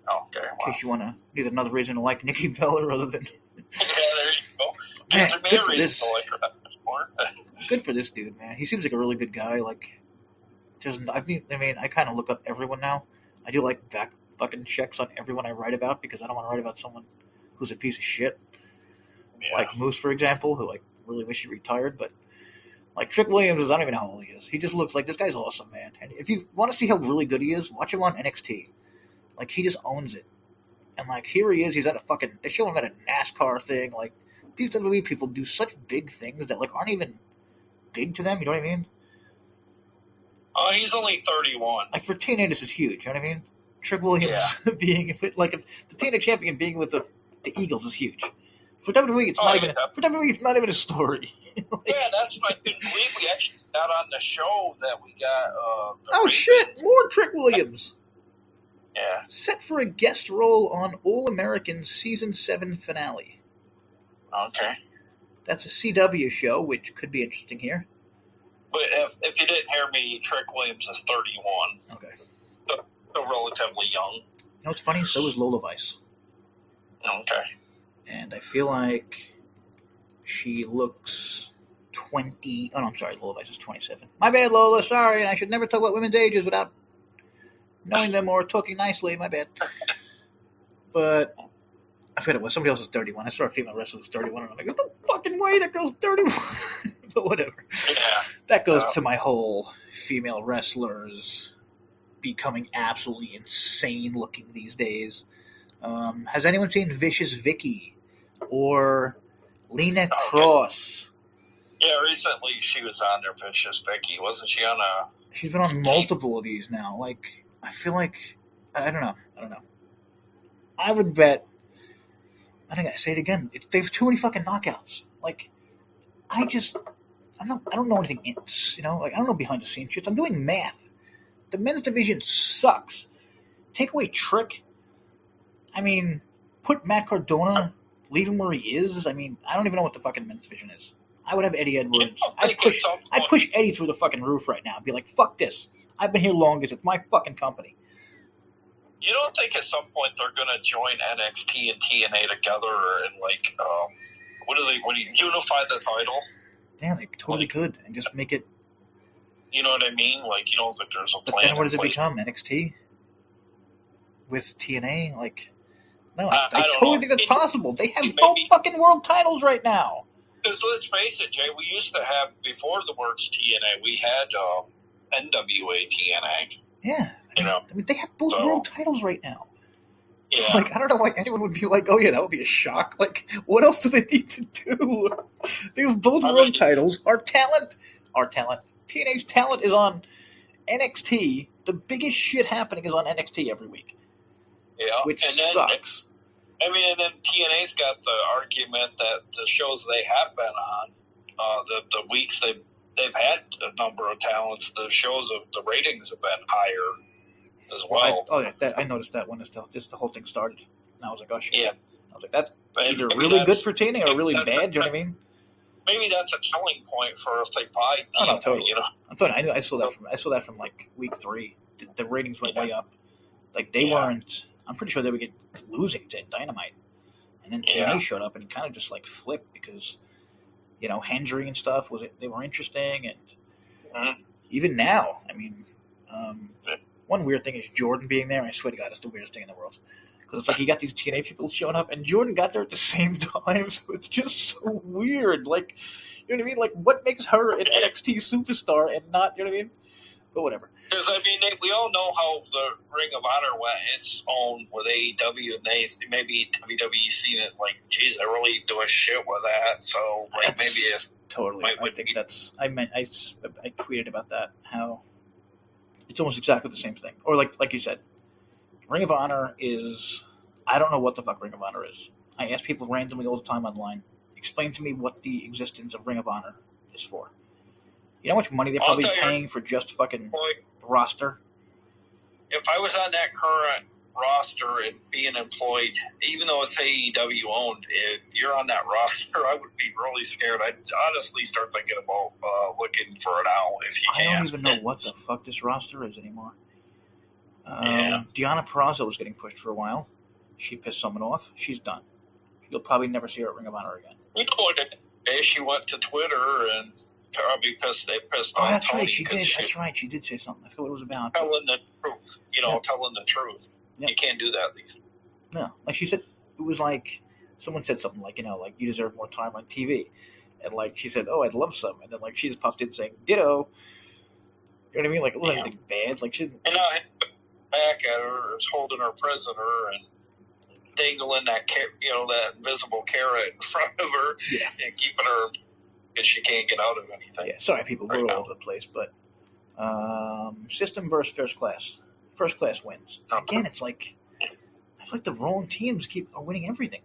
Okay. In case you need another reason to like Nikki Bella other than. Yeah, there you go. Man, good for this. Good for this dude, man. He seems like a really good guy. Like, I kind of look up everyone now. I do like back fucking checks on everyone I write about because I don't want to write about someone who's a piece of shit. Yeah. Like Moose, for example, who I really wish he retired. But like Trick Williams, I don't even know how old he is. He just looks like this guy's awesome, man. And if you want to see how really good he is, watch him on NXT. Like, he just owns it. And like, here he is. He's at they show him at a NASCAR thing. Like, these WWE people do such big things that like aren't even big to them. You know what I mean? He's only 31. Like, for TNA, this is huge. You know what I mean? Trick Williams being if the TNA champion being with the Eagles is huge. For WWE, it's not even a story. That's what I couldn't believe. We actually got on the show that we got. Shit! More Trick Williams. Yeah. Set for a guest role on All American Season 7 finale. Okay. That's a CW show, which could be interesting here. But if you didn't hear me, Trick Williams is 31. Okay. So relatively young. You know what's funny? So is Lola Vice. Okay. And I feel like she looks 20... Oh, no, I'm sorry. Lola Vice is 27. My bad, Lola. Sorry. And I should never talk about women's ages without knowing them or talking nicely. My bad. But I forget it was. Somebody else is 31. I saw a female wrestler who's 31, and I'm like, what the fucking way? That girl's 31. But whatever. Yeah. That goes to my whole female wrestlers becoming absolutely insane looking these days. Has anyone seen Vicious Vicky or Lena Cross? Yeah, recently she was on there, Vicious Vicky. Wasn't she on a... She's been on multiple of these now. like, I feel like... I don't know. I would bet... I think I say it again. They have too many fucking knockouts. Like, I don't know anything. Like, I don't know behind the scenes shit. I'm doing math. The men's division sucks. Take away Trick. I mean, put Matt Cardona, leave him where he is. I mean, I don't even know what the fucking men's division is. I would have Eddie Edwards. I'd push Eddie through the fucking roof right now. I'd be like, fuck this. I've been here longest. It's my fucking company. You don't think at some point they're going to join NXT and TNA together and, like, unify the title? Yeah, they totally could. And just make it... You know what I mean? Like, you don't think there's a plan. But then what does it become? NXT? With TNA? Like... No, I totally think that's possible. They have both fucking world titles right now. Because let's face it, Jay, we used to have, before the words TNA, we had NWA TNA. Yeah. I mean, they have both world titles right now. Yeah. Like, I don't know why anyone would be like, oh yeah, that would be a shock. Like, what else do they need to do? They have both world titles. Our talent TNA's talent is on NXT. The biggest shit happening is on NXT every week. Yeah. Which sucks. And then TNA's got the argument that the shows they have been on, the weeks they've had a number of talents, the shows of the ratings have been higher as well. I noticed that when the whole thing started. And I was like, oh shit. Yeah. I was like, that's either really good for TNA or really bad, you know what I mean? Maybe that's a telling point for if they buy TNA, Oh, no, totally. you know? I'm telling you, I saw that from like week 3. The ratings went way up. Like they weren't. I'm pretty sure they would get losing to Dynamite, and then TNA showed up and it kind of just like flipped because Hendry and stuff they were interesting, and even now, I mean, one weird thing is Jordan being there. I swear to God, it's the weirdest thing in the world. Because it's like you got these TNA people showing up, and Jordan got there at the same time, so it's just so weird. Like, you know what I mean? Like, what makes her an NXT superstar and not, you know what I mean? But whatever. Because, I mean, we all know how the Ring of Honor went its own with AEW, and maybe WWE seen it like, geez, they're really doing shit with that, so, like, maybe it's... Totally. I think that's... I tweeted about that, how it's almost exactly the same thing. Or, like you said, Ring of Honor is... I don't know what the fuck Ring of Honor is. I ask people randomly all the time online, explain to me what the existence of Ring of Honor is for. You know how much money they're probably paying for just fucking roster? If I was on that current roster and being employed, even though it's AEW owned, if you're on that roster, I would be really scared. I'd honestly start thinking about looking for it out if you can. I don't even know what the fuck this roster is anymore. Deonna Purrazzo was getting pushed for a while. She pissed someone off. She's done. You'll probably never see her at Ring of Honor again. You know what? She went to Twitter and probably pissed off that's Tony. Right, she did. That's right, she did say something. I forgot what it was about. Telling the truth. Telling the truth. Yep. You can't do that at least. No. Like she said, it was like, someone said something like, like, you deserve more time on TV. And like, she said, oh, I'd love some. And then like, she just popped in saying, ditto. You know what I mean? Like, it wasn't anything bad. Like, she didn't... And I back at her, is holding her prisoner and dangling that that invisible carrot in front of her and keeping her because she can't get out of anything. Yeah, sorry, people, we're all over the place, but system versus first class. First class wins. Again, it's like I feel like the wrong teams are winning everything.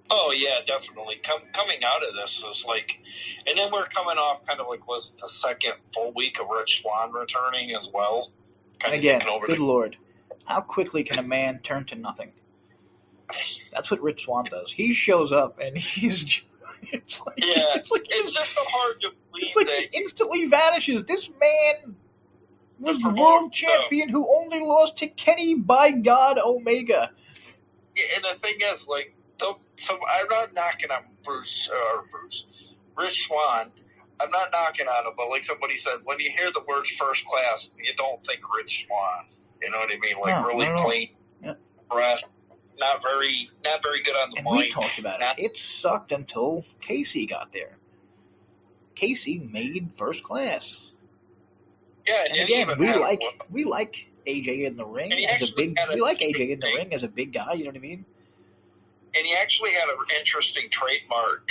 Oh yeah, definitely. Coming out of this is like, and then we're coming off kind of like was the second full week of Rich Swann returning as well. And again, good Lord, how quickly can a man turn to nothing? That's what Rich Swann does. He shows up and he's it's just so hard to believe. It's like he instantly vanishes. This man was the world champion who only lost to Kenny by God Omega. Yeah, and the thing is, like, so I'm not knocking on Rich Swann. I'm not knocking on him, but like somebody said, when you hear the words first class, you don't think Rich Swann. You know what I mean? Like really clean, breath, not very good on the and mic. We talked about it. It sucked until Casey got there. Casey made first class. Yeah, and again, we like AJ in the ring as a big. We like AJ in the ring as a big guy. You know what I mean? And he actually had an interesting trademark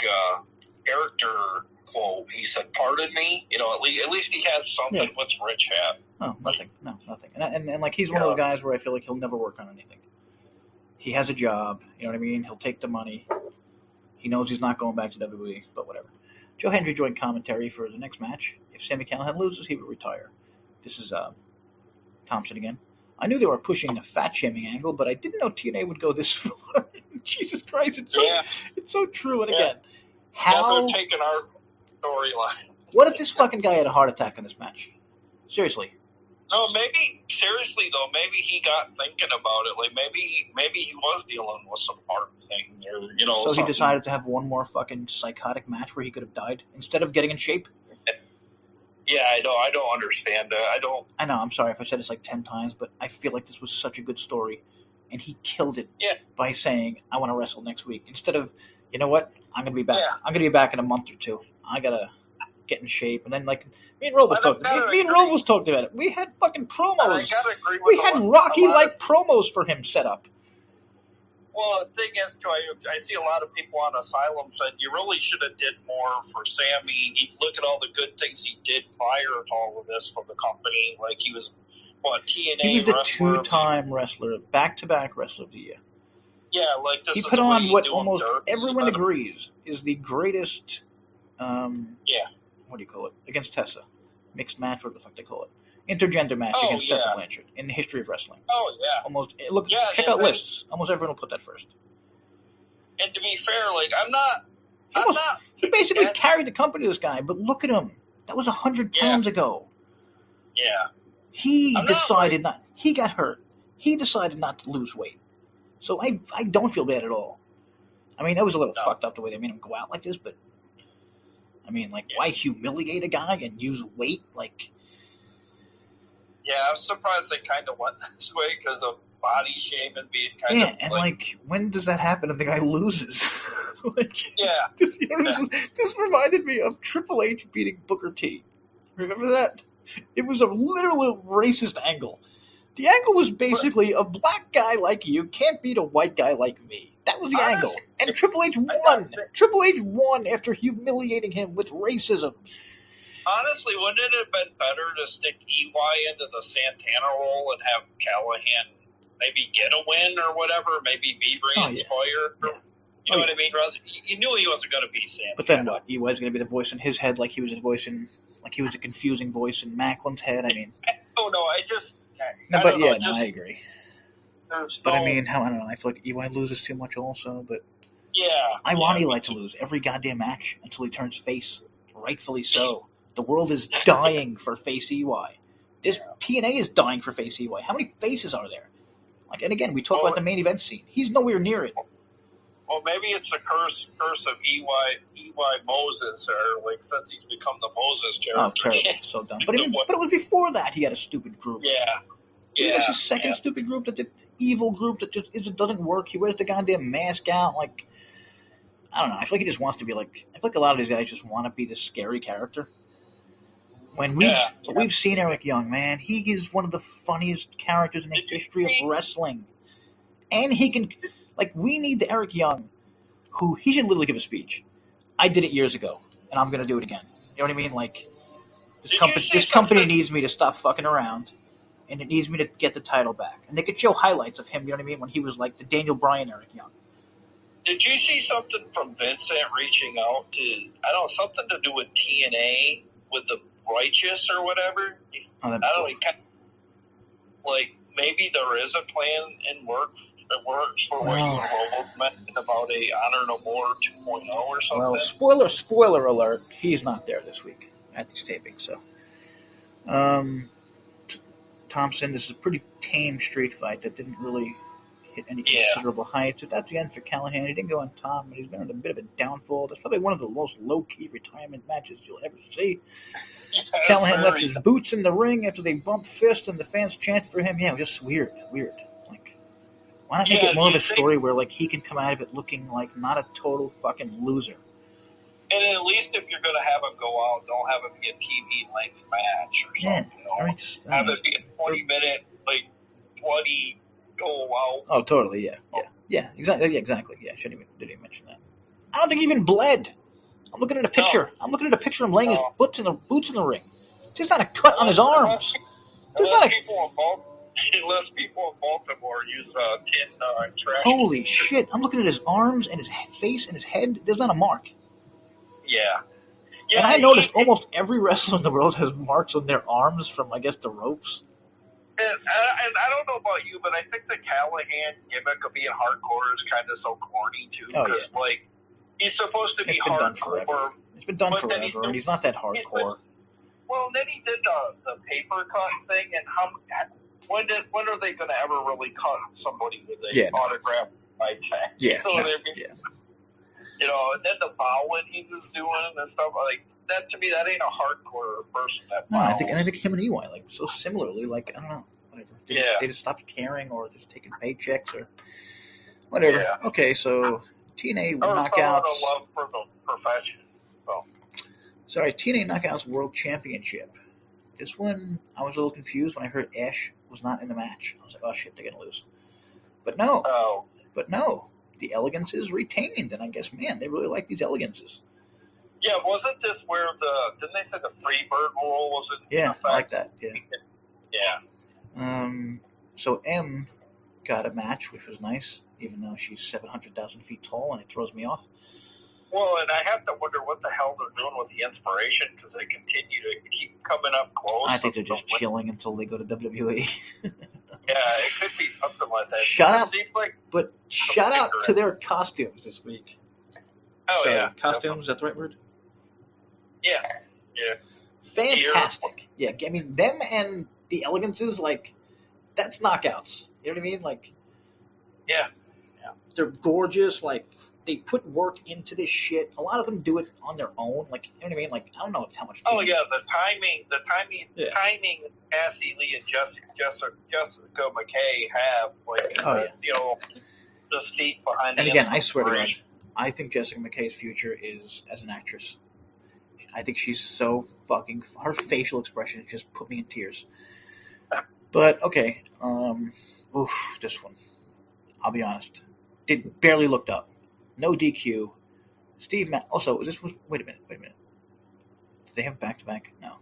character quote. He said, "Pardon me." At least he has something. Yeah. What's Rich have? Oh, nothing. No, nothing. And like he's one of those guys where I feel like he'll never work on anything. He has a job. You know what I mean? He'll take the money. He knows he's not going back to WWE, but whatever. Joe Hendry joined commentary for the next match. If Sami Callihan loses, he would retire. This is Thompson again. I knew they were pushing the fat shaming angle, but I didn't know TNA would go this far. Jesus Christ, it's so true. And again, how they're taking our storyline. What if this fucking guy had a heart attack in this match? Seriously. No, seriously though, maybe he got thinking about it. Like maybe he was dealing with some heart thing, or So something. He decided to have one more fucking psychotic match where he could have died instead of getting in shape. Yeah, I know. I don't understand that. I know. I'm sorry if I said this like 10 times, but I feel like this was such a good story, and he killed it by saying, "I want to wrestle next week," instead of, you know what, I'm gonna be back. Yeah. I'm gonna be back in a month or two. I gotta get in shape, and then like me and Rove was talking about it. We had fucking promos. I gotta agree with we had Rocky-like promos for him set up. Well, the thing is, too, I see a lot of people on Asylum saying you really should have did more for Sammy. You look at all the good things he did prior to all of this for the company. Like he was, TNA He was the wrestler two-time wrestler, back-to-back wrestler of the year. Yeah, like this. He is put the way on you what do almost them dirty, everyone agrees is the greatest. What do you call it? Against Tessa, mixed match. What the fuck they call it? Intergender match against Tessa Blanchard in the history of wrestling. Oh yeah. Almost look. Check out lists. Almost everyone will put that first. And to be fair, like he basically carried the company. This guy, but look at him. That was 100 pounds ago. Yeah. He decided not. He got hurt. He decided not to lose weight. So I don't feel bad at all. I mean, that was a little fucked up the way they made him go out like this, but I mean, like, why humiliate a guy and use weight? Like, yeah, I was surprised they kind of went this way because of body shaming being kind of. Yeah, and like, when does that happen and the guy loses? This reminded me of Triple H beating Booker T. Remember that? It was a literal racist angle. The angle was basically a black guy like you can't beat a white guy like me. That was the angle. And Triple H won. Triple H won after humiliating him with racism. Honestly, wouldn't it have been better to stick EY into the Santana role and have Callahan maybe get a win or whatever? Maybe be re-inspired? Yeah. You know what I mean? You knew he wasn't going to be Santana. But then what? EY was going to be the voice in his head like he was the confusing voice in Macklin's head? I mean... I agree. But I mean, I don't know. I feel like EY loses too much also, but I want Eli to lose every goddamn match until he turns face. Rightfully so. The world is dying for face EY. This TNA is dying for face EY. How many faces are there? Like, and again, we talk about the main event scene. He's nowhere near it. Well, maybe it's the curse of EY Moses, or like since he's become the Moses character. Oh, terrible. So dumb. But it was before that he had a stupid group. It was his second stupid group, that the evil group that just doesn't work. He wears the goddamn mask out. Like, I don't know. I feel like he just wants to be like. I feel like a lot of these guys just want to be this scary character. When we've seen Eric Young, man, he is one of the funniest characters in the history of wrestling, and he can. Like, we need the Eric Young, who he should literally give a speech. I did it years ago, and I'm going to do it again. You know what I mean? Like, this company needs me to stop fucking around, and it needs me to get the title back. And they could show highlights of him, you know what I mean, when he was like the Daniel Bryan Eric Young. Did you see something from Vincent reaching out to, I don't know, something to do with TNA, with the Righteous or whatever? Like, maybe there is a plan in works for where you mentioned about a Honor No More 2.0 or something. Well, spoiler alert, he's not there this week at these tapings. So, Thompson, this is a pretty tame street fight that didn't really hit any considerable heights. So that's the end for Callahan. He didn't go on top, but he's been on a bit of a downfall. That's probably one of the most low-key retirement matches you'll ever see. Callahan left his boots in the ring after they bumped fists and the fans chanted for him. Yeah, just weird. Like, why not make it more of a story where, like, he can come out of it looking like not a total fucking loser? And at least if you're going to have him go out, don't have it be a TV-length match or something. Have it be a 20-minute, like, 20 go out. Oh, totally, yeah, exactly. Yeah, didn't even mention that. I don't think he even bled. I'm looking at a picture. I'm looking at a picture of him laying his boots in the ring. There's not a cut on his arms. Unless people in Baltimore use tin trash. Holy shit! I'm looking at his arms and his face and his head. There's not a mark. Yeah. And I noticed almost every wrestler in the world has marks on their arms from, I guess, the ropes. And I don't know about you, but I think the Callahan gimmick of being hardcore is kind of so corny too. Because like, he's supposed to be hardcore. It's been done forever, and he's not that hardcore. Well, then he did the paper cut thing, and when are they going to ever really cut somebody with a autograph like that? You know, and then the bowing he was doing and stuff like that. To me, that ain't a hardcore person. I think him and EY like so similarly. Like, I don't know, whatever. They just stopped caring or just taking paychecks or whatever. Yeah. Okay, so TNA Knockouts. Love for the profession. So. Sorry, TNA Knockouts World Championship. This one, I was a little confused when I heard Ash was not in the match. I was like, oh shit, they're gonna lose. But no. But no, the Elegances retained, and I guess, man, they really like these Elegances. Yeah, wasn't this where didn't they say the Freebird rule was in effect? I like that, yeah. Yeah. So M got a match, which was nice, even though she's 700,000 feet tall, and it throws me off. Well, and I have to wonder what the hell they're doing with the inspiration, because they continue to keep coming up close. I think they're just chilling until they go to WWE. Yeah, it could be something like that. Shout out to their costumes this week. Oh, Sorry, yeah. Costumes, is that the right word? Yeah. Fantastic. Yeah, I mean, them and the Elegances, like, that's knockouts. You know what I mean? Like, yeah. They're gorgeous. Like, they put work into this shit. A lot of them do it on their own. Like, you know what I mean? Like, I don't know how much. Oh yeah, the timing. Cassie Lee and Jessica McKay have, like, you know, the steep behind. And again, I swear to God, I think Jessica McKay's future is as an actress. I think she's so fucking. Her facial expression just put me in tears. But okay, this one. I'll be honest. Barely looked up. No DQ. Steve Matt. Also, wait a minute. Did they have back-to-back? No.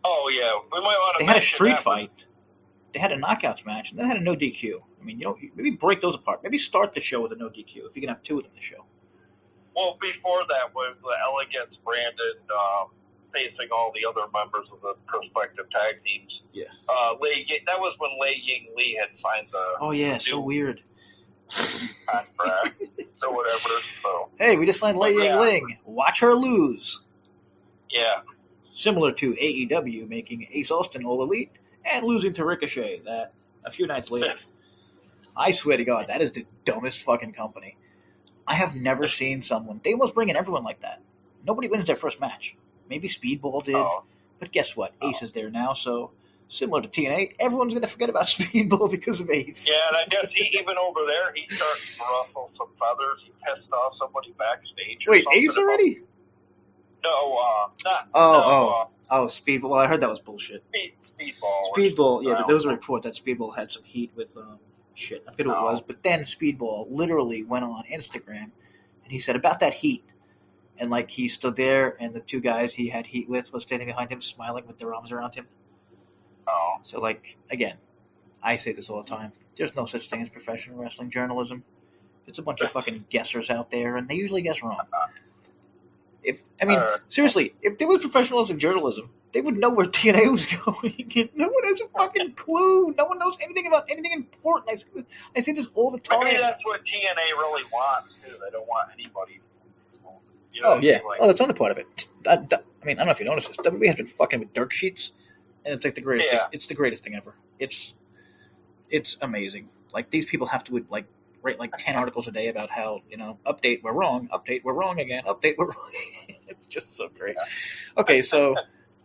Oh, yeah. We might want to. They had a street fight. They had a knockouts match, and then had a no DQ. I mean, maybe break those apart. Maybe start the show with a no DQ if you can have two of them in the show. Well, before that, with the Elegance branded facing all the other members of the prospective tag teams. Yeah. That was when Lei Ying Lee had signed the. Oh yeah, so weird. Contract or whatever. So. Hey, we just signed Lei Ying Ling. Watch her lose. Yeah. Similar to AEW making Ace Austin All Elite and losing to Ricochet that a few nights later. Yes. I swear to God, that is the dumbest fucking company. I have never seen someone. They almost bring in everyone like that. Nobody wins their first match. Maybe Speedball did, but guess what? Ace is there now, so similar to TNA, everyone's going to forget about Speedball because of Ace. Yeah, and I guess even over there, he's starting to rustle some feathers. He pissed off somebody backstage. Wait, Ace already? No, not. Speedball. Well, I heard that was bullshit. Speedball. Yeah, there was a report that Speedball had some heat with shit. I forget who it was, but then Speedball literally went on Instagram and he said about that heat. And, like, he stood there, and the two guys he had heat with was standing behind him, smiling with their arms around him. Oh. So, like, again, I say this all the time. There's no such thing as professional wrestling journalism. It's a bunch of fucking guessers out there, and they usually guess wrong. Seriously, if there was professional wrestling journalism, they would know where TNA was going. No one has a fucking clue. No one knows anything about anything important. I say this all the time. Maybe that's what TNA really wants, too. They don't want anybody. You know that's another part of it. I don't know if you noticed this. WWE has been fucking with dirt sheets, and it's like the greatest. Yeah. Thing. It's the greatest thing ever. It's amazing. Like, these people have to write like 10 articles a day about how, update, we're wrong again, update, we're wrong. It's just so great. Okay, so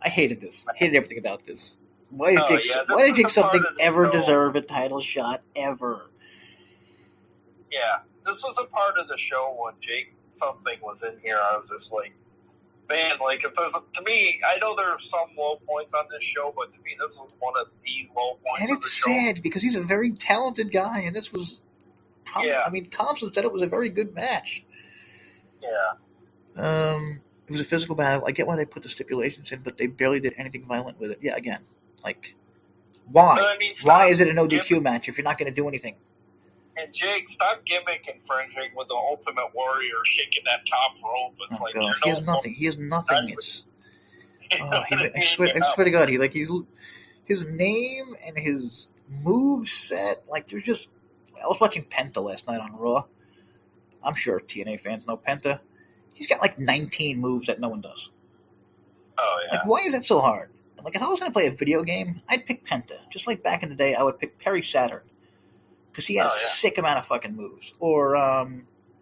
I hated this. I hated everything about this. Why did Jake something ever deserve a title shot ever? Yeah, this was a part of the show when Jake something was in here. I was just like, man, like, if there's to me, I know there's some low points on this show, but to me, this was one of the low points. And it's sad because he's a very talented guy, and this was. I mean, Thompson said it was a very good match. Yeah. It was a physical battle. I get why they put the stipulations in, but they barely did anything violent with it. Yeah, again, like, why? Why is it a no DQ match if you're not going to do anything? And Jake, stop gimmick infringing with the Ultimate Warrior shaking that top rope. It's God. He has nothing. He has nothing. It's. I swear to God, his name and his move set, like, there's just. I was watching Penta last night on Raw. I'm sure TNA fans know Penta. He's got like 19 moves that no one does. Oh, yeah. Like, why is that so hard? Like, if I was going to play a video game, I'd pick Penta. Just like back in the day, I would pick Perry Saturn. Because he had a sick amount of fucking moves. Or,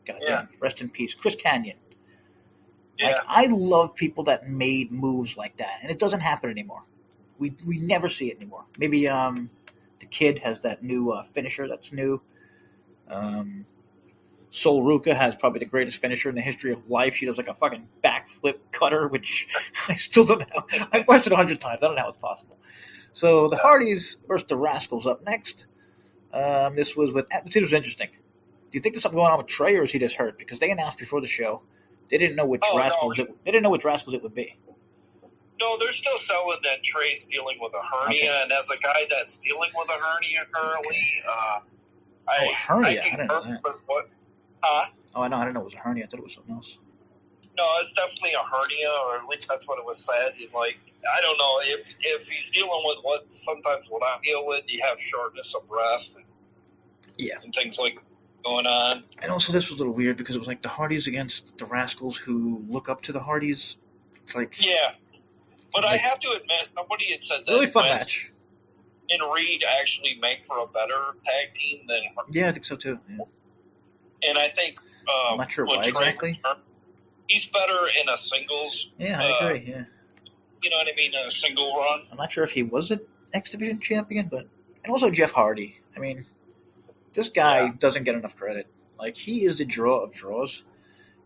goddamn, rest in peace, Chris Kanyon. Yeah. Like, I love people that made moves like that. And it doesn't happen anymore. We never see it anymore. Maybe the Kid has that new finisher that's new. Sol Ruka has probably the greatest finisher in the history of life. She does like a fucking backflip cutter, which I still don't know. I've watched it 100 times. I don't know how it's possible. So the Hardys versus the Rascals up next. This was with. It was interesting. Do you think there's something going on with Trey, or is he just hurt? Because they announced before the show they didn't know which rascals. They didn't know which rascals it would be. No, they're still selling that Trey's dealing with a hernia, and as a guy that's dealing with a hernia currently, a hernia? I didn't know that. What? Huh? Oh, I know. I didn't know it was a hernia. I thought it was something else. No, it's definitely a hernia, or at least that's what it was said. And I don't know if he's dealing with what I deal with. You have shortness of breath, and things like going on. And also, this was a little weird because it was like the Hardys against the Rascals, who look up to the Hardys. It's like but I have to admit, somebody had said that really fun match. And Reed actually make for a better tag team than her. Yeah, I think so too. Yeah. And I think I'm not sure why exactly. He's better in a singles. Yeah, I agree. Yeah, you know what I mean, in a single run. I'm not sure if he was an X Division champion, and also Jeff Hardy. I mean, this guy doesn't get enough credit. Like, he is the draw of draws,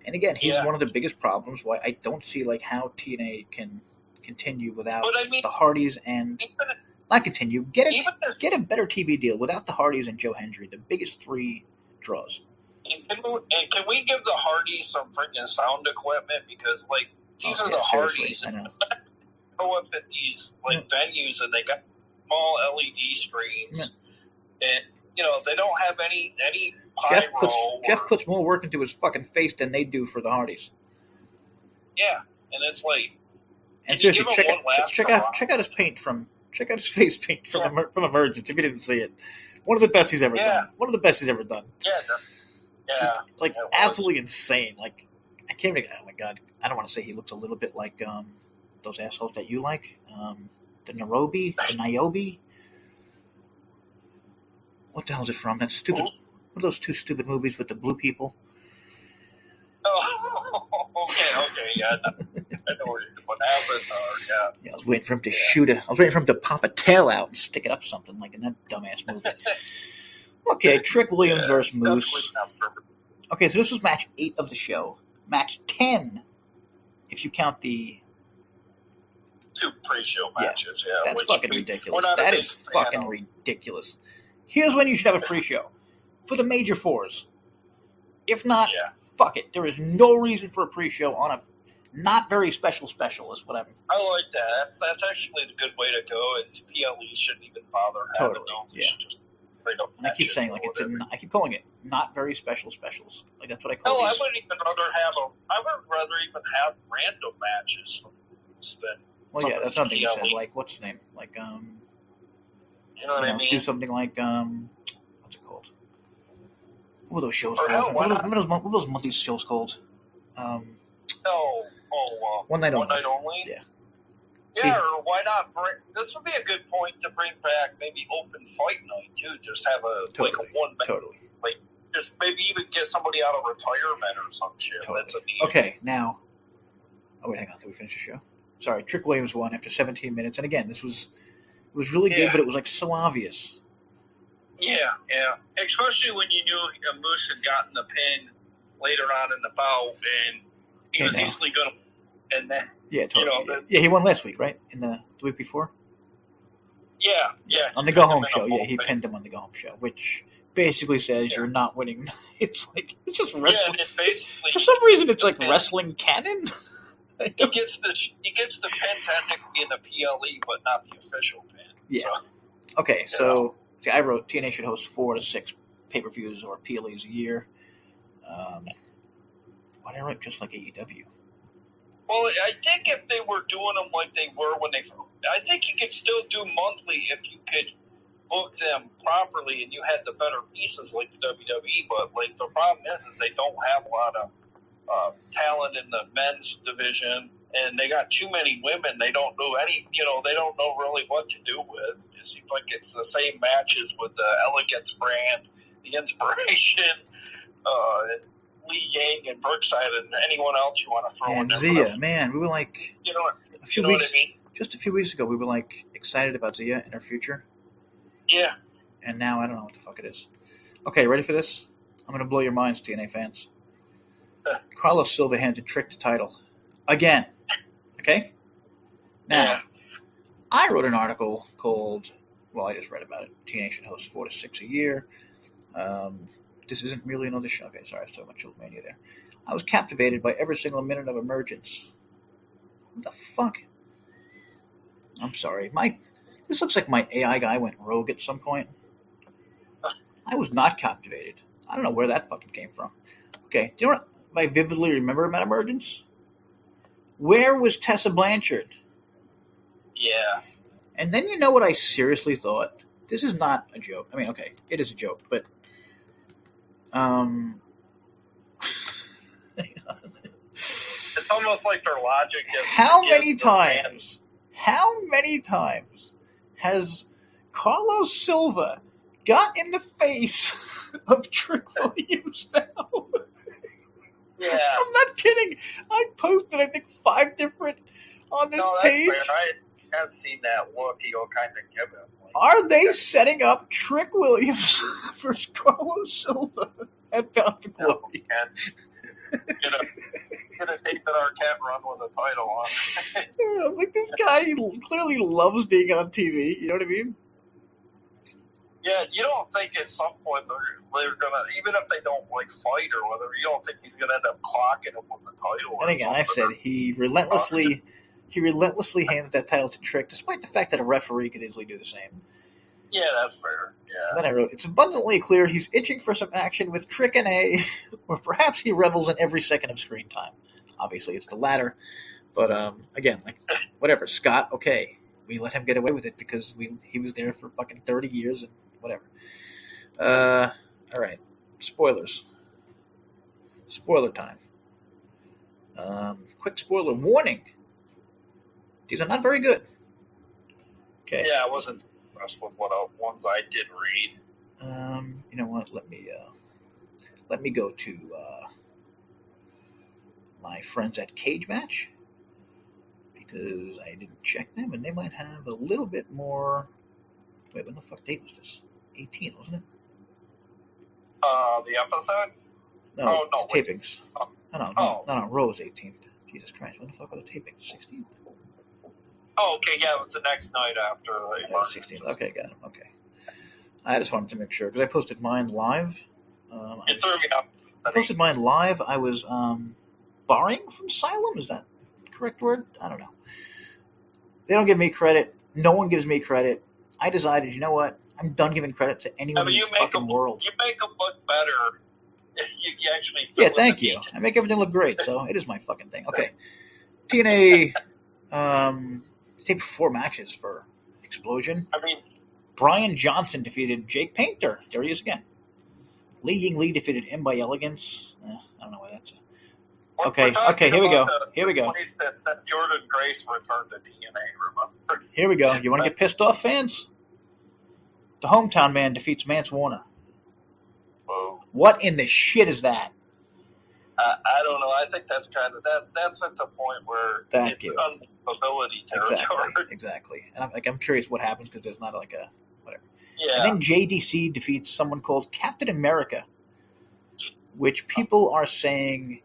and again, he's one of the biggest problems why I don't see how TNA can continue without the Hardys and not continue get a better TV deal without the Hardys and Joe Hendry, the biggest three draws. And can we give the Hardys some freaking sound equipment, because these are the Hardys, and go up at these venues and they got small LED screens, and they don't have any pyro. Jeff puts more work into his fucking face than they do for the Hardys. Yeah, and it's and seriously, check out his paint from his face paint from Emergence if you didn't see it. One of the best he's ever done. One of the best he's ever done. Yeah, absolutely insane. I can't even. Oh my god, I don't want to say he looks a little bit like those assholes that you like, the Niobe. What the hell is it from? That stupid. What are those two stupid movies with the blue people? Oh, okay, yeah. I know what Avatar, yeah. I was waiting for him to I was waiting for him to pop a tail out and stick it up something like in that dumbass movie. Okay, Trick Williams versus Moose. Okay, so this was match 8 of the show. Match 10, if you count the 2 pre-show matches. Yeah, that's fucking ridiculous. That is fucking ridiculous. Here's when you should have a pre-show for the major fours. If not, fuck it. There is no reason for a pre-show on a not very special is what I'm. I like that. That's actually the good way to go. And PLEs shouldn't even bother having those. They should just straight up. And I keep saying I keep calling it not very special specials. That's what I call it. I would rather even have random matches than. Well, yeah, that's something you said. What's the name? You know what I mean? Do something like what's it called? What are those shows called? What are those monthly shows called? One Night Only. Yeah. Yeah, or why not this would be a good point to bring back maybe Open Fight Night too. Just have a one match. Totally. Just maybe even get somebody out of retirement or some shit. Totally. That's okay, now. Oh wait, hang on. Did we finish the show? Sorry, Trick Williams won after 17 minutes, and again, it was really good, but it was so obvious. Yeah. Especially when you knew Moose had gotten the pin later on in the bout, and he was easily going to. And then, totally. He won last week, right? In the week before. Yeah. On the Go Home show, he pinned him on the Go Home show, which basically says you're not winning. It's just wrestling. For some reason, it's wrestling canon. He gets the pin technically in the PLE, but not the official pin. Yeah. So, okay, so I wrote TNA should host 4 to 6 pay-per-views or PLEs a year. Why did I write just like AEW? Well, I think if they were doing them like they were I think you could still do monthly if you could book them properly and you had the better pieces like the WWE. But the problem is they don't have a lot of talent in the men's division, and they got too many women. They don't know they don't know really what to do with. It seems like it's the same matches with the Elegance brand, the Inspiration, Lee Yang and Brookside, and anyone else you want to throw in there. Zia, man, we were just a few weeks ago, we were excited about Zia and her future. Yeah. And now I don't know what the fuck it is. Okay, ready for this? I'm going to blow your minds, TNA fans. Carlos Silva handed Trick the title. Again. Okay? Now, I wrote an article called well, I just read about it. TNA should host 4 to 6 a year. This isn't really another show. Okay, sorry, I was talking about Childmania there. I was captivated by every single minute of Emergence. What the fuck? I'm sorry. This looks like my AI guy went rogue at some point. I was not captivated. I don't know where that fucking came from. Okay, do you know what I vividly remember about Emergence? Where was Tessa Blanchard? Yeah. And then you know what I seriously thought? This is not a joke. I mean, okay, it is a joke, but it's almost like their logic is how many times has Carlos Silva got in the face of Trick Williams now? Yeah. I'm not kidding. I posted, I think, 5 different on this page. Fair. I have seen that look he'll kind of give him. Are they setting up Trick Williams versus Carlos Silva at Bound for Glory? Get a tape that our cat runs with a title on. Yeah, like, this guy clearly loves being on TV. You know what I mean? Yeah, you don't think at some point they're gonna, even if they don't like fight or whatever, you don't think he's gonna end up clocking him with the title. And again, I said he relentlessly hands that title to Trick, despite the fact that a referee could easily do the same. Yeah, that's fair. Yeah. And then I wrote, it's abundantly clear he's itching for some action with Trick and A, or perhaps he revels in every second of screen time. Obviously, it's the latter. But, again, like, whatever. Scott, okay. We let him get away with it because he was there for fucking 30 years and whatever. All right. Spoilers. Spoiler time. Quick spoiler warning. These are not very good. Okay. Yeah, I wasn't impressed with what ones I did read. You know what? Let me go to my friends at Cage Match, because I didn't check them, and they might have a little bit more. Wait, when the fuck date was this? 18, wasn't it? The episode? No, tapings. No, Rose 18th. Jesus Christ, when the fuck were the tapings? 16th? Oh, okay, yeah, it was the next night after the Emergence. 16th. Okay, got it. Okay. I just wanted to make sure, because I posted mine live. It threw me up. I posted mine live. I was borrowing from Asylum. Is that the correct word? I don't know. They don't give me credit. No one gives me credit. I decided, you know what? I'm done giving credit to anyone in this fucking world. You make them look better. You actually. Yeah, thank you. I make everything look great, so it is my fucking thing. Okay. TNA taped 4 matches for Explosion. I mean, Brian Johnson defeated Jake Painter. There he is again. Lee Ying Lee defeated M by Elegance. I don't know why that's. Okay, here we go. That Jordan Grace returned to TNA, remember? Here we go. You want to get pissed off, fans? The hometown man defeats Mance Warner. Whoa. What in the shit is that? I don't know. I think that's kind of that's at the point where it's unbelievability territory. Exactly. And I'm curious what happens, because there's not like a whatever. Yeah. And then JDC defeats someone called Captain America, which people are saying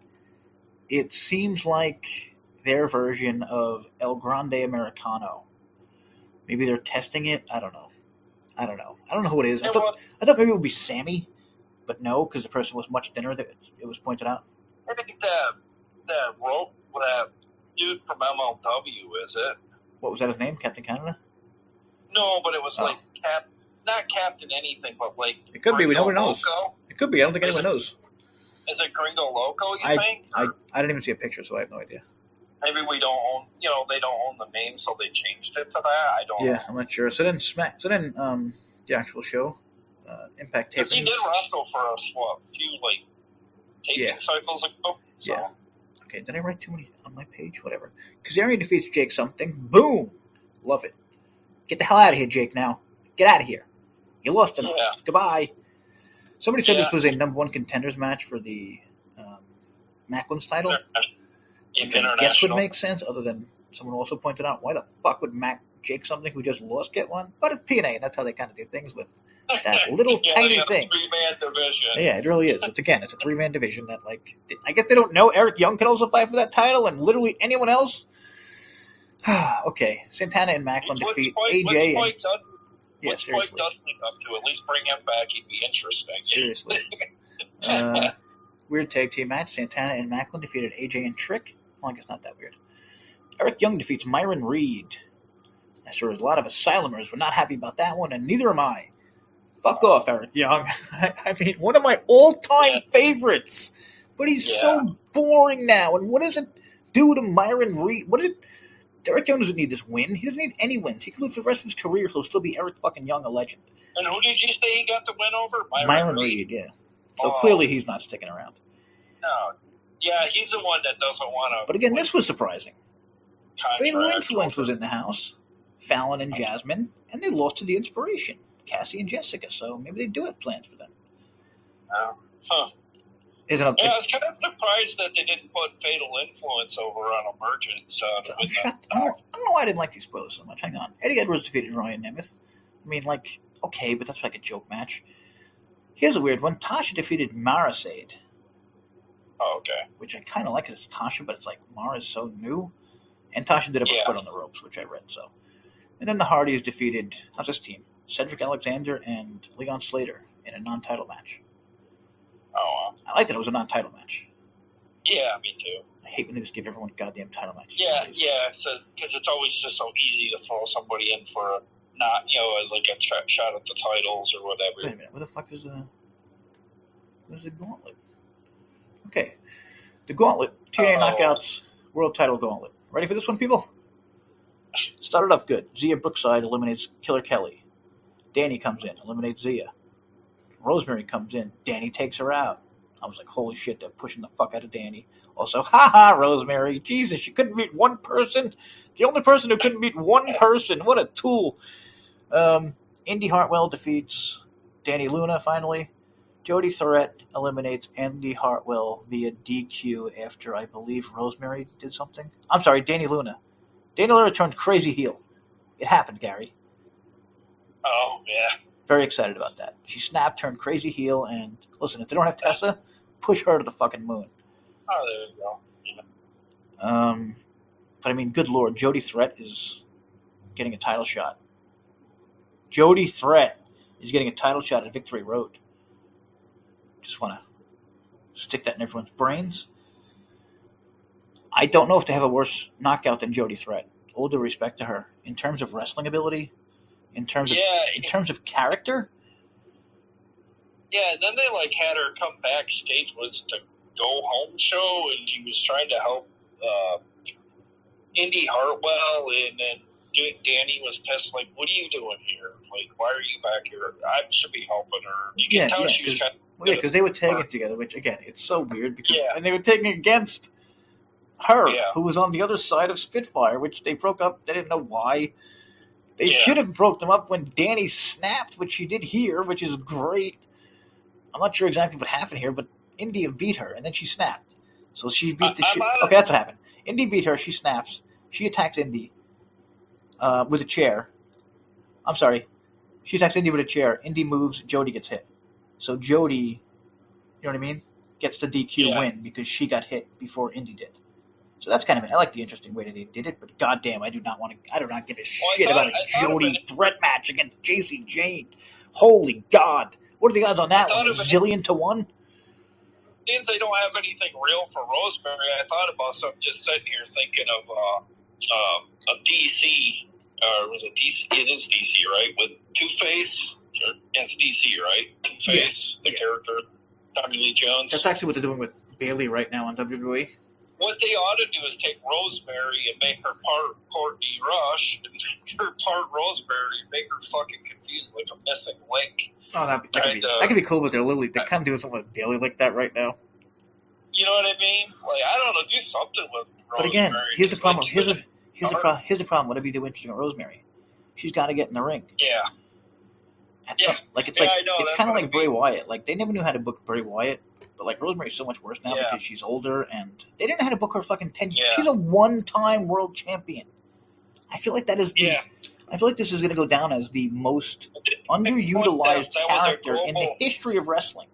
it seems like their version of El Grande Americano. Maybe they're testing it. I don't know. I don't know who it is. I thought maybe it would be Sammy, but no, because the person was much thinner. That it was pointed out. I think that dude from MLW, is it? What was that? His name? Captain Canada? No, but it was like not Captain anything, but like it could be. We nobody knows. Loco. It could be. I don't think anyone knows. Is it Gringo Loco? You think? I didn't even see a picture, so I have no idea. Maybe we don't own. They don't own the name, so they changed it to that. I don't. Yeah, I'm not sure. So then the actual show, Impact tapings. He did wrestle for us a few taping cycles ago. So. Yeah. Okay. Did I write too many on my page? Whatever. Kazarian defeats Jake something. Boom. Love it. Get the hell out of here, Jake. Now get out of here. You lost enough. Yeah. Goodbye. Somebody said this was a number 1 contenders match for the Macklin's title. Which I guess would make sense, other than someone also pointed out, why the fuck would Jake something who just lost get one? But it's TNA, and that's how they kind of do things with that little tiny thing. 3-man division. Yeah, it really is. It's a 3-man division that, I guess they don't know Eric Young can also fight for that title, and literally anyone else. Okay, Santana and Macklin defeat AJ. Yeah, Which seriously. Spike does live up to. At least bring him back. He'd be interesting. Seriously. Weird tag team match. Santana and Macklin defeated AJ and Trick. Well, I guess not that weird. Eric Young defeats Myron Reed. I saw a lot of Asylumers were not happy about that one, and neither am I. Fuck off, Eric Young. I mean, one of my all-time favorites. But he's so boring now. And what does it do to Myron Reed? Eric Young doesn't need this win. He doesn't need any wins. He can live for the rest of his career. He'll still be Eric fucking Young, a legend. And who did you say he got the win over? Myron Reed, yeah. So clearly he's not sticking around. No. Yeah, he's the one that doesn't want to. But again, this was surprising. Fatal Influence was in the house. Fallon and Jasmine. And they lost to The Inspiration. Cassie and Jessica. So maybe they do have plans for them. Huh. I was kind of surprised that they didn't put Fatal Influence over on Emergence. I don't know why I didn't like these spoilers so much. Hang on. Eddie Edwards defeated Ryan Nemeth. I mean, okay, but that's like a joke match. Here's a weird one. Tasha defeated Marisade. Oh, okay. Which I kind of like because it's Tasha, but it's like Mara's so new. And Tasha did have a foot on the ropes, which I read, so. And then the Hardys defeated, how's this team? Cedric Alexander and Leon Slater in a non-title match. Oh, wow. I like that it was a non-title match. Yeah, me too. I hate when they just give everyone goddamn title matches. Yeah, because it's always just so easy to throw somebody in for a shot at the titles or whatever. Wait a minute, what the fuck is the gauntlet? Okay. The gauntlet, TNA Knockouts World Title Gauntlet. Ready for this one, people? Started off good. Zia Brookside eliminates Killer Kelly. Danny comes in, eliminates Zia. Rosemary comes in. Danny takes her out. I was like, holy shit, they're pushing the fuck out of Danny. Also, Rosemary. Jesus, you couldn't beat one person? The only person who couldn't beat one person. What a tool. Indy Hartwell defeats Danny Luna, finally. Jody Threat eliminates Andy Hartwell via DQ after, I believe, Rosemary did something. I'm sorry, Danny Luna. Danny Luna turned crazy heel. It happened, Gary. Oh, yeah. Very excited about that. She snapped, turned crazy heel, and listen, if they don't have Tessa, push her to the fucking moon. Oh, there you go. Yeah. But I mean, good lord, Jody Threat is getting a title shot. Jody Threat is getting a title shot at Victory Road. Just want to stick that in everyone's brains. I don't know if they have a worse knockout than Jody Threat. All due respect to her. In terms of wrestling ability, in terms of character. Yeah, and then they had her come backstage. Was the Go Home show, and she was trying to help Indy Hartwell, and then Danny was pissed. Like, what are you doing here? Like, why are you back here? I should be helping her. You can tell she was kind of. Well, yeah, because they were tagging together, which again, it's so weird because and they were tagging against her, who was on the other side of Spitfire, which they broke up. They didn't know why. They should have broke them up when Danny snapped, which she did here, which is great. I'm not sure exactly what happened here, but India beat her, and then she snapped. So she beat the shit. Okay, that's what happened. Indy beat her. She snaps. She attacks Indy with a chair. I'm sorry. She attacks Indy with a chair. Indy moves. Jody gets hit. So Jody, you know what I mean, gets the DQ win because she got hit before Indy did. So that's kind of, I like the interesting way that they did it, but goddamn, I do not give a shit about a Jody Threat match against JC Jane. Holy God. What are the odds on that one? A zillion to one? Since they don't have anything real for Rosemary, I thought about something just sitting here thinking of DC, was it DC? It is DC, right? With Two-Face. It's DC, right? Two-Face, the character, Tommy Lee Jones. That's actually what they're doing with Bayley right now on WWE. What they ought to do is take Rosemary and make her part Courtney Rush, and make her part Rosemary, and make her fucking confused like a missing link. Oh, that could be cool, but they're kind of doing something with Bayley like that right now. You know what I mean? Like, I don't know, do something with Rosemary. But again, here's the problem. Here's the problem. Whatever you do interesting with Rosemary, she's got to get in the ring. Yeah. It's kind of like Bray Wyatt. Like, they never knew how to book Bray Wyatt, but like Rosemary's so much worse now because she's older, and they didn't know how to book her fucking 10 years. She's a one-time world champion. I feel like that is I feel like this is going to go down as the most underutilized character in the history of wrestling.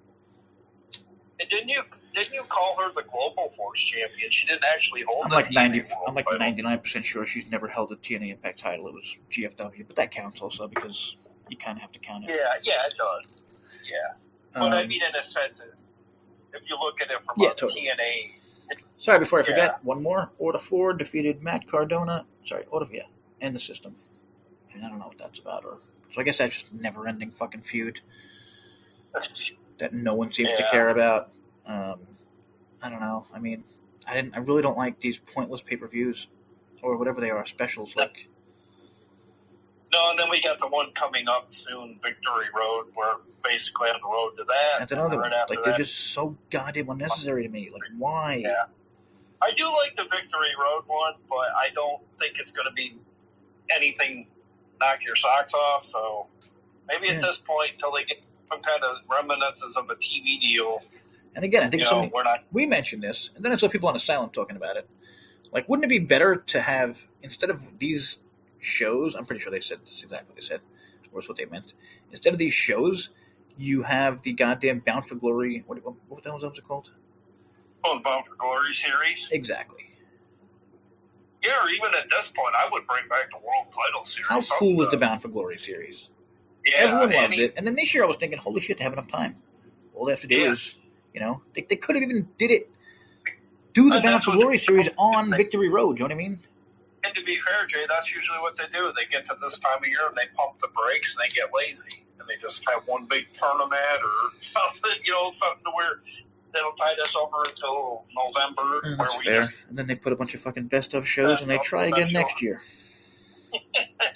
And didn't you call her the Global Force champion? She didn't actually hold I'm like 99% sure she's never held a TNA Impact title. It was GFW, but that counts also because You kind of have to count it. Yeah, it does. Yeah. But I mean, in a sense, if you look at it from totally. TNA. Sorry, before I forget, one more. Order 4 defeated Matt Cardona. Sorry, and the System. I don't know what that's about. So I guess that's just never-ending fucking feud that no one seems to care about. I don't know. I mean, I really don't like these pointless pay-per-views or whatever they are, specials. Like. No, and then we got the one coming up soon, Victory Road. We're basically on the road to that. That's another one. Like, they're just so goddamn unnecessary to me. Like, why? Yeah. I do like the Victory Road one, but I don't think it's going to be anything knock your socks off. So maybe at this point, until they get some kind of reminiscence of a TV deal. And again, I think we mentioned this, and then I saw people on Asylum talking about it. Like, wouldn't it be better to have, instead of these shows, I'm pretty sure they said this exactly what they said, was what they meant. Instead of these shows, you have the goddamn Bound for Glory. What the hell was it called? Oh, the Bound for Glory series? Exactly. Yeah, or even at this point, I would bring back the World Title series. How cool was the Bound for Glory series? Yeah, everyone loved it. And then this year I was thinking, holy shit, they have enough time. All they have to do is, they could have even do the Bound for Glory series on Victory Road. You know what I mean? And to be fair, Jay, that's usually what they do. They get to this time of year and they pump the brakes and they get lazy. And they just have one big tournament or something, something to where they'll tide us over until November. That's fair. And then they put a bunch of fucking best of shows and they try again next year.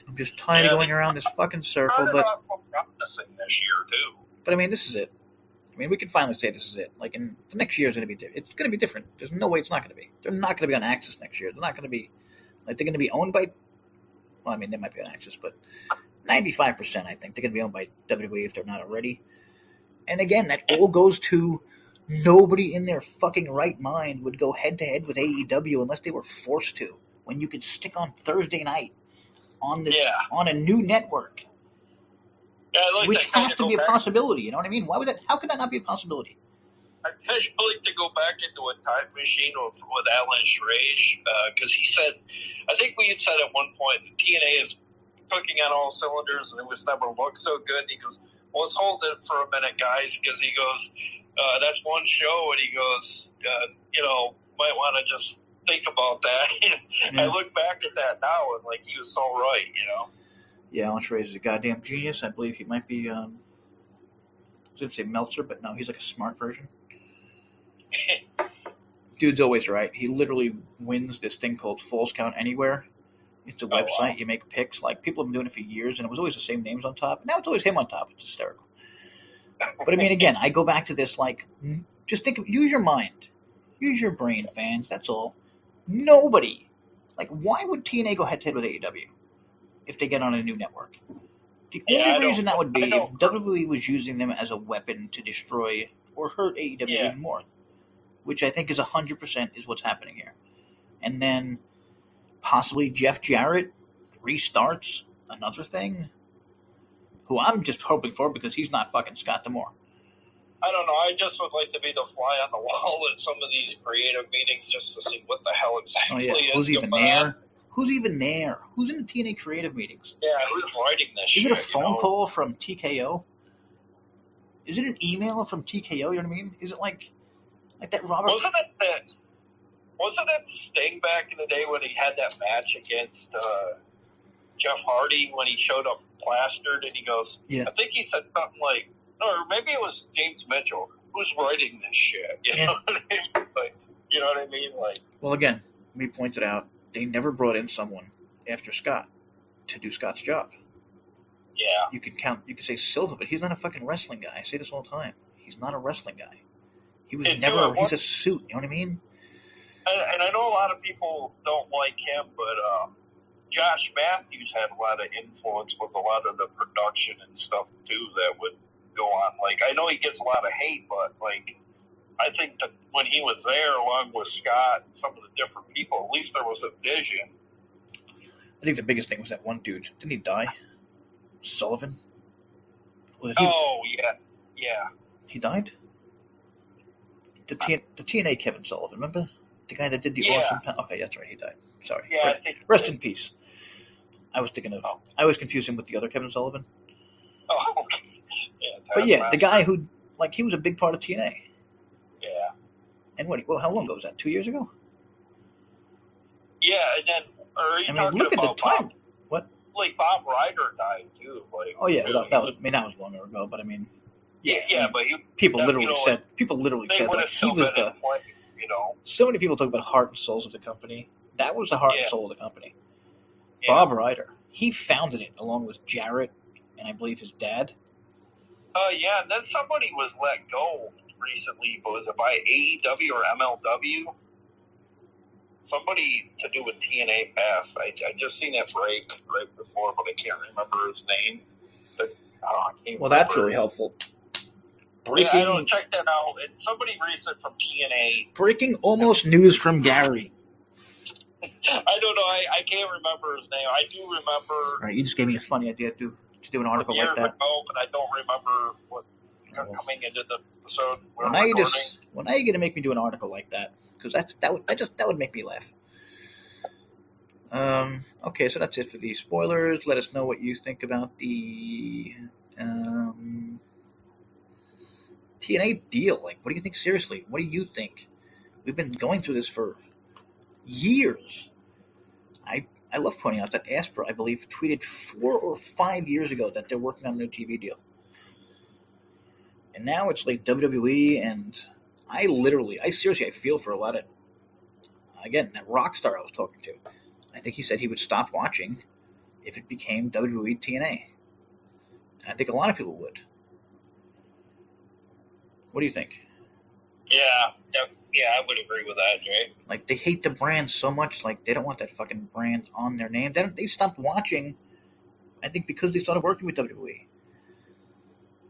I'm just tired of going around this fucking circle. But promising this year, too. But I mean, this is it. I mean, we can finally say this is it. Like, in the next year is going to be different. It's going to be different. There's no way it's not going to be. They're not going to be on Axis next year. They're not going to be. Like, they're going to be owned by. Well, I mean, they might be on Axis, but 95%, I think, they're going to be owned by WWE if they're not already. And again, that all goes to nobody in their fucking right mind would go head to head with AEW unless they were forced to. When you could stick on Thursday night on a new network. Yeah, which has to be a possibility, you know what I mean? Why would that? How could that not be a possibility? I'd like to go back into a time machine with Alan Shrage, because he said, I think we had said at one point, TNA is cooking on all cylinders, and it was never looked so good. He goes, well, let's hold it for a minute, guys, because he goes, that's one show, and he goes, might want to just think about that. I look back at that now, and like he was so right, Yeah, Alan Shrage is a goddamn genius. I believe he might be, I was going to say Meltzer, but no, he's like a smart version. Dude's always right. He literally wins this thing called Falls Count Anywhere. It's a website. Wow. You make picks. Like, people have been doing it for years, and it was always the same names on top. Now it's always him on top. It's hysterical. But, I mean, again, I go back to this, like, just use your mind. Use your brain, fans. That's all. Nobody. Like, why would TNA go head-to-head with AEW if they get on a new network? The only reason that would be if WWE was using them as a weapon to destroy or hurt AEW even more, which I think is 100% is what's happening here. And then possibly Jeff Jarrett restarts another thing, who I'm just hoping for because he's not fucking Scott D'Amore. I don't know. I just would like to be the fly on the wall in some of these creative meetings just to see what the hell exactly is. Who's even there? Who's even there? Who's in the TNA creative meetings? Yeah, who's writing this shit? Is it a phone call from TKO? Is it an email from TKO? You know what I mean? Is it like that Robert? Wasn't it Sting back in the day when he had that match against Jeff Hardy when he showed up plastered and he goes, I think he said something like, or maybe it was James Mitchell, who's writing this shit. You know what I mean? Like, you know what I mean? Like, well, again, we pointed out they never brought in someone after Scott to do Scott's job. Yeah. You can say Silva, but he's not a fucking wrestling guy. I say this all the time. He's not a wrestling guy. He's a suit, you know what I mean? And I know a lot of people don't like him, but Josh Matthews had a lot of influence with a lot of the production and stuff, too, that would go on. Like, I know he gets a lot of hate, but, like, I think that when he was there, along with Scott and some of the different people, at least there was a vision. I think the biggest thing was that one dude. Didn't he die? Sullivan? Yeah. He died? The TNA Kevin Sullivan, remember? The guy that did the awesome... Okay, that's right, he died. Sorry. Yeah, Rest in peace. I was confusing with the other Kevin Sullivan. Oh, okay. Yeah, But yeah, the guy who, like, he was a big part of TNA. Yeah. And how long ago was that? 2 years ago? Yeah, and then, are you talking look at about the time. Bob, what? Like, Bob Ryder died, too. Like, oh, yeah, well, that was longer ago, but I mean... Yeah, but people literally said like, he was the... Play, So many people talk about heart and souls of the company. That was the heart and soul of the company. Yeah. Bob Ryder. He founded it along with Jarrett and I believe his dad. Yeah, and then somebody was let go recently, but was it by AEW or MLW? Somebody to do with TNA Pass. I just seen it break right before, but I can't remember his name. But I can't Well, that's really helpful. I don't check that out. And somebody recent from TNA. Breaking almost news from Gary. I don't know. I can't remember his name. I do remember. All right, you just gave me a funny idea to do an article like that. Years ago, but I don't remember what coming into the episode. Well, now you're gonna make me do an article like that because that would make me laugh. Okay, so that's it for the spoilers. Let us know what you think about the TNA deal. Like, what do you think? Seriously, what do you think? We've been going through this for years. I love pointing out that Aspera, I believe, tweeted 4 or 5 years ago that they're working on a new TV deal. And now it's like WWE, and I seriously, I feel for a lot of, again, that rock star I was talking to. I think he said he would stop watching if it became WWE TNA. I think a lot of people would. What do you think? Yeah, I would agree with that, Jay. Like, they hate the brand so much, like, they don't want that fucking brand on their name. They stopped watching, I think, because they started working with WWE.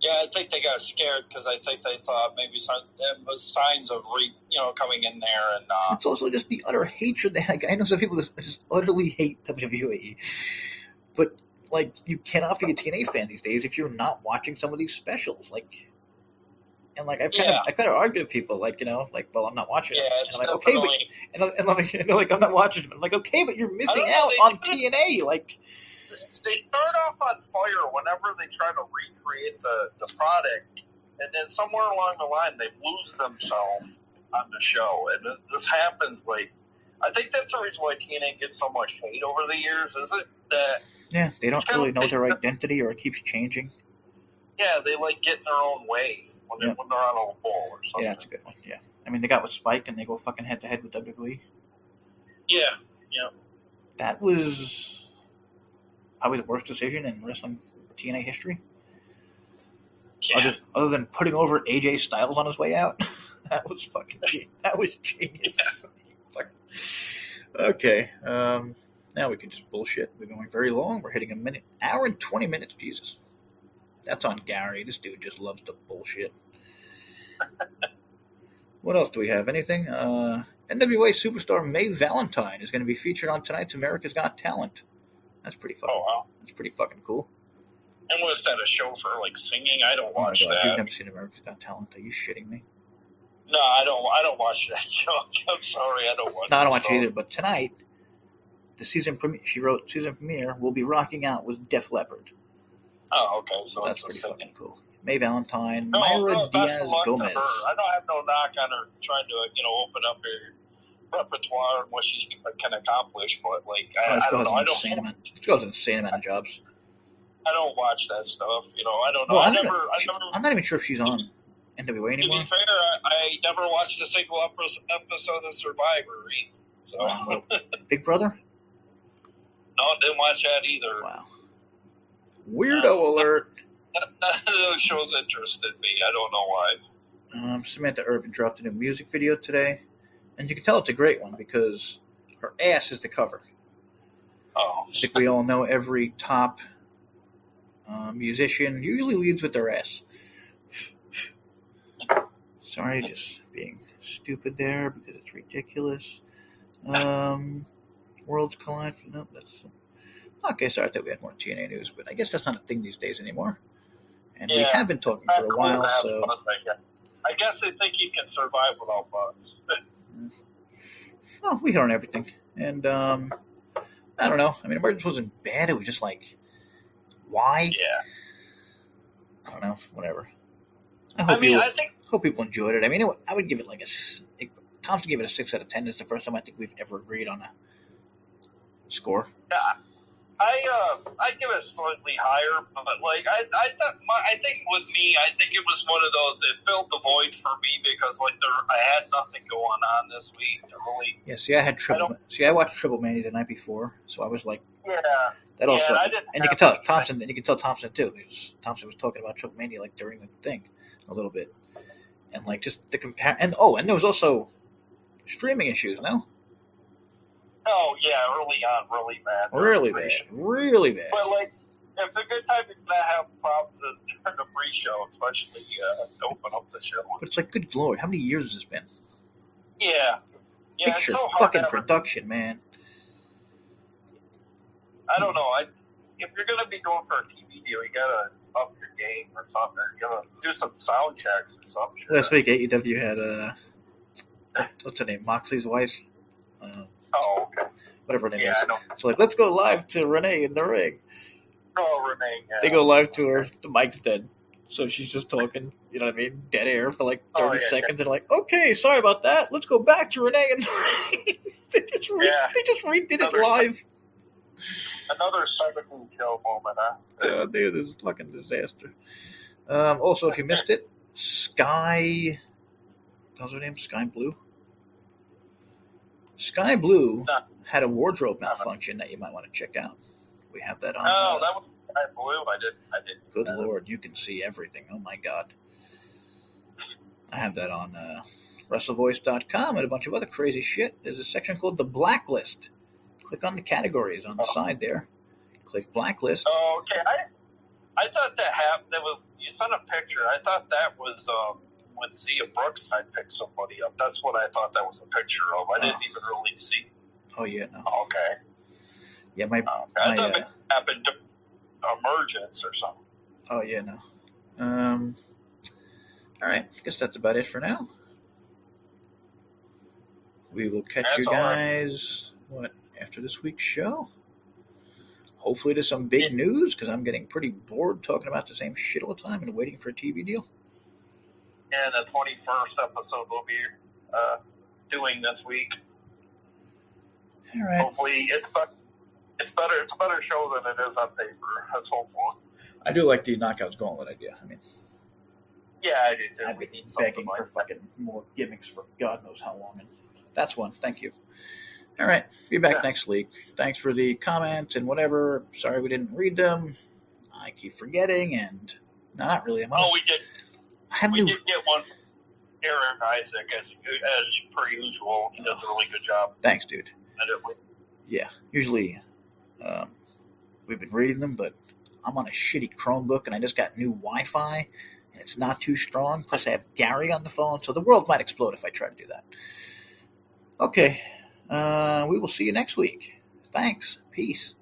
Yeah, I think they got scared because I think they thought maybe it was signs of coming in there. And it's also just the utter hatred. Like, I know some people just utterly hate WWE. But, like, you cannot be a TNA fan these days if you're not watching some of these specials. Like... And like I kind of argue with people, like, well, I'm not watching it. And I'm like, okay, but they're like, I'm not watching it. I'm like, okay, but you're missing out on TNA. Like, they start off on fire whenever they try to recreate the product, and then somewhere along the line they lose themselves on the show. And this happens. Like, I think that's the reason why TNA gets so much hate over the years. Is it that? They don't really know their identity, or it keeps changing. Yeah, they like get in their own way. When they're on a ball or something. Yeah, that's a good one. Yeah. I mean, they got with Spike and they go fucking head-to-head with WWE. Yeah. That was probably the worst decision in wrestling TNA history. Yeah. Other than putting over AJ Styles on his way out. That was genius. Yeah. Okay. Now we can just bullshit. We're going very long. We're hitting hour and 20 minutes. Jesus. That's on Gary. This dude just loves to bullshit. What else do we have? Anything? NWA superstar Mae Valentine is going to be featured on tonight's America's Got Talent. That's pretty fucking. Oh, wow. That's pretty fucking cool. And was that a show for like singing? I don't watch that. You've never seen America's Got Talent? Are you shitting me? No, I don't watch that show. I'm sorry, I don't watch. No, I don't watch it either. But tonight, the season premiere. She wrote season premiere. Will be rocking out with Def Leppard. Oh, okay. So that's pretty fucking cool. Mae Valentine, Myra Diaz Gomez. I don't have no knock on her trying to open up her repertoire and what she can accomplish, but like I don't know. She goes an insane amount of jobs. I don't watch that stuff. I don't know. Well, I'm not even sure if she's on NWA anymore. To be fair, I never watched a single episode of Survivor. So. Wow. Big Brother? No, didn't watch that either. Wow. Weirdo alert. None of those shows interested me. I don't know why. Samantha Irvin dropped a new music video today. And you can tell it's a great one because her ass is the cover. Oh. I think we all know every top musician usually leads with their ass. Sorry, just being stupid there because it's ridiculous. Worlds collide. Nope, that's... Okay, sorry, I thought we had more TNA news, but I guess that's not a thing these days anymore. And we have been talking for a while, so... I guess they think you can survive without buzz. Well, we hit on everything. And, I don't know. I mean, Emergence wasn't bad. It was just like, why? Yeah. I don't know, whatever. I think hope people enjoyed it. I mean, I would give it like Thompson gave it a 6 out of 10. It's the first time I think we've ever agreed on a score. Yeah, I give it slightly higher, but like I think with me, I think it was one of those that filled the void for me because like I had nothing going on this week to really. Yeah, see, I watched Triple Mania the night before, so I was like, yeah. That also, and you can tell Thompson, and you can tell Thompson too, because Thompson was talking about Triple Mania like during the thing a little bit, and like just the compare, and there was also streaming issues, no? Oh yeah, early on, really bad. Really bad. But like, if the good time you're gonna have problems is during the pre-show, especially to open up the show. But it's like, good lord, how many years has this been? Yeah. Fix your fucking production, man. I don't know. If you're gonna be going for a TV deal, you gotta up your game or something. You gotta do some sound checks or something. Last week, AEW had what's her name? Moxley's wife. Oh, okay. Whatever her name is. I know. So like, let's go live to Renee in the ring. Oh, Renee. Yeah. They go live to her. The mic's dead, so she's just talking. You know what I mean? Dead air for like 30 seconds. Yeah. And like, okay, sorry about that. Let's go back to Renee in the ring. They just redid it live. Another cyclical show moment, huh? Dude, this is a fucking disaster. Also, if you missed it, Sky... What was her name? Sky Blue? Sky Blue had a wardrobe malfunction that you might want to check out. We have that on... Oh, that was Sky Blue? I did. Good Lord, you can see everything. Oh, my God. I have that on WrestleVoice.com and a bunch of other crazy shit. There's a section called The Blacklist. Click on the categories on the side there. Click Blacklist. Oh, okay. I thought that happened. You sent a picture. I thought that was when Zia Brooks I picked somebody up. That's what I thought that was a picture of. I didn't even really see. Oh yeah, no. Okay. Yeah, I thought it happened to Emergence or something. Oh yeah, no. All right. Guess that's about it for now. We will catch you guys. What? After this week's show. Hopefully there's some big news, because I'm getting pretty bored talking about the same shit all the time and waiting for a TV deal. And the 21st episode we'll be doing this week. All right. Hopefully it's better. It's a better show than it is on paper. That's hopeful. I do like the Knockouts Gauntlet idea. I mean, yeah, I do too. I've been begging for fucking more gimmicks for God knows how long, and that's one. Thank you. All right, be back next week. Thanks for the comments and whatever. Sorry we didn't read them. I keep forgetting, and not really. We did. We did get one from Aaron Isaac, as per usual. He does a really good job. Thanks, dude. Yeah, usually we've been reading them, but I'm on a shitty Chromebook, and I just got new Wi-Fi, and it's not too strong. Plus, I have Gary on the phone, so the world might explode if I try to do that. Okay. We will see you next week. Thanks. Peace.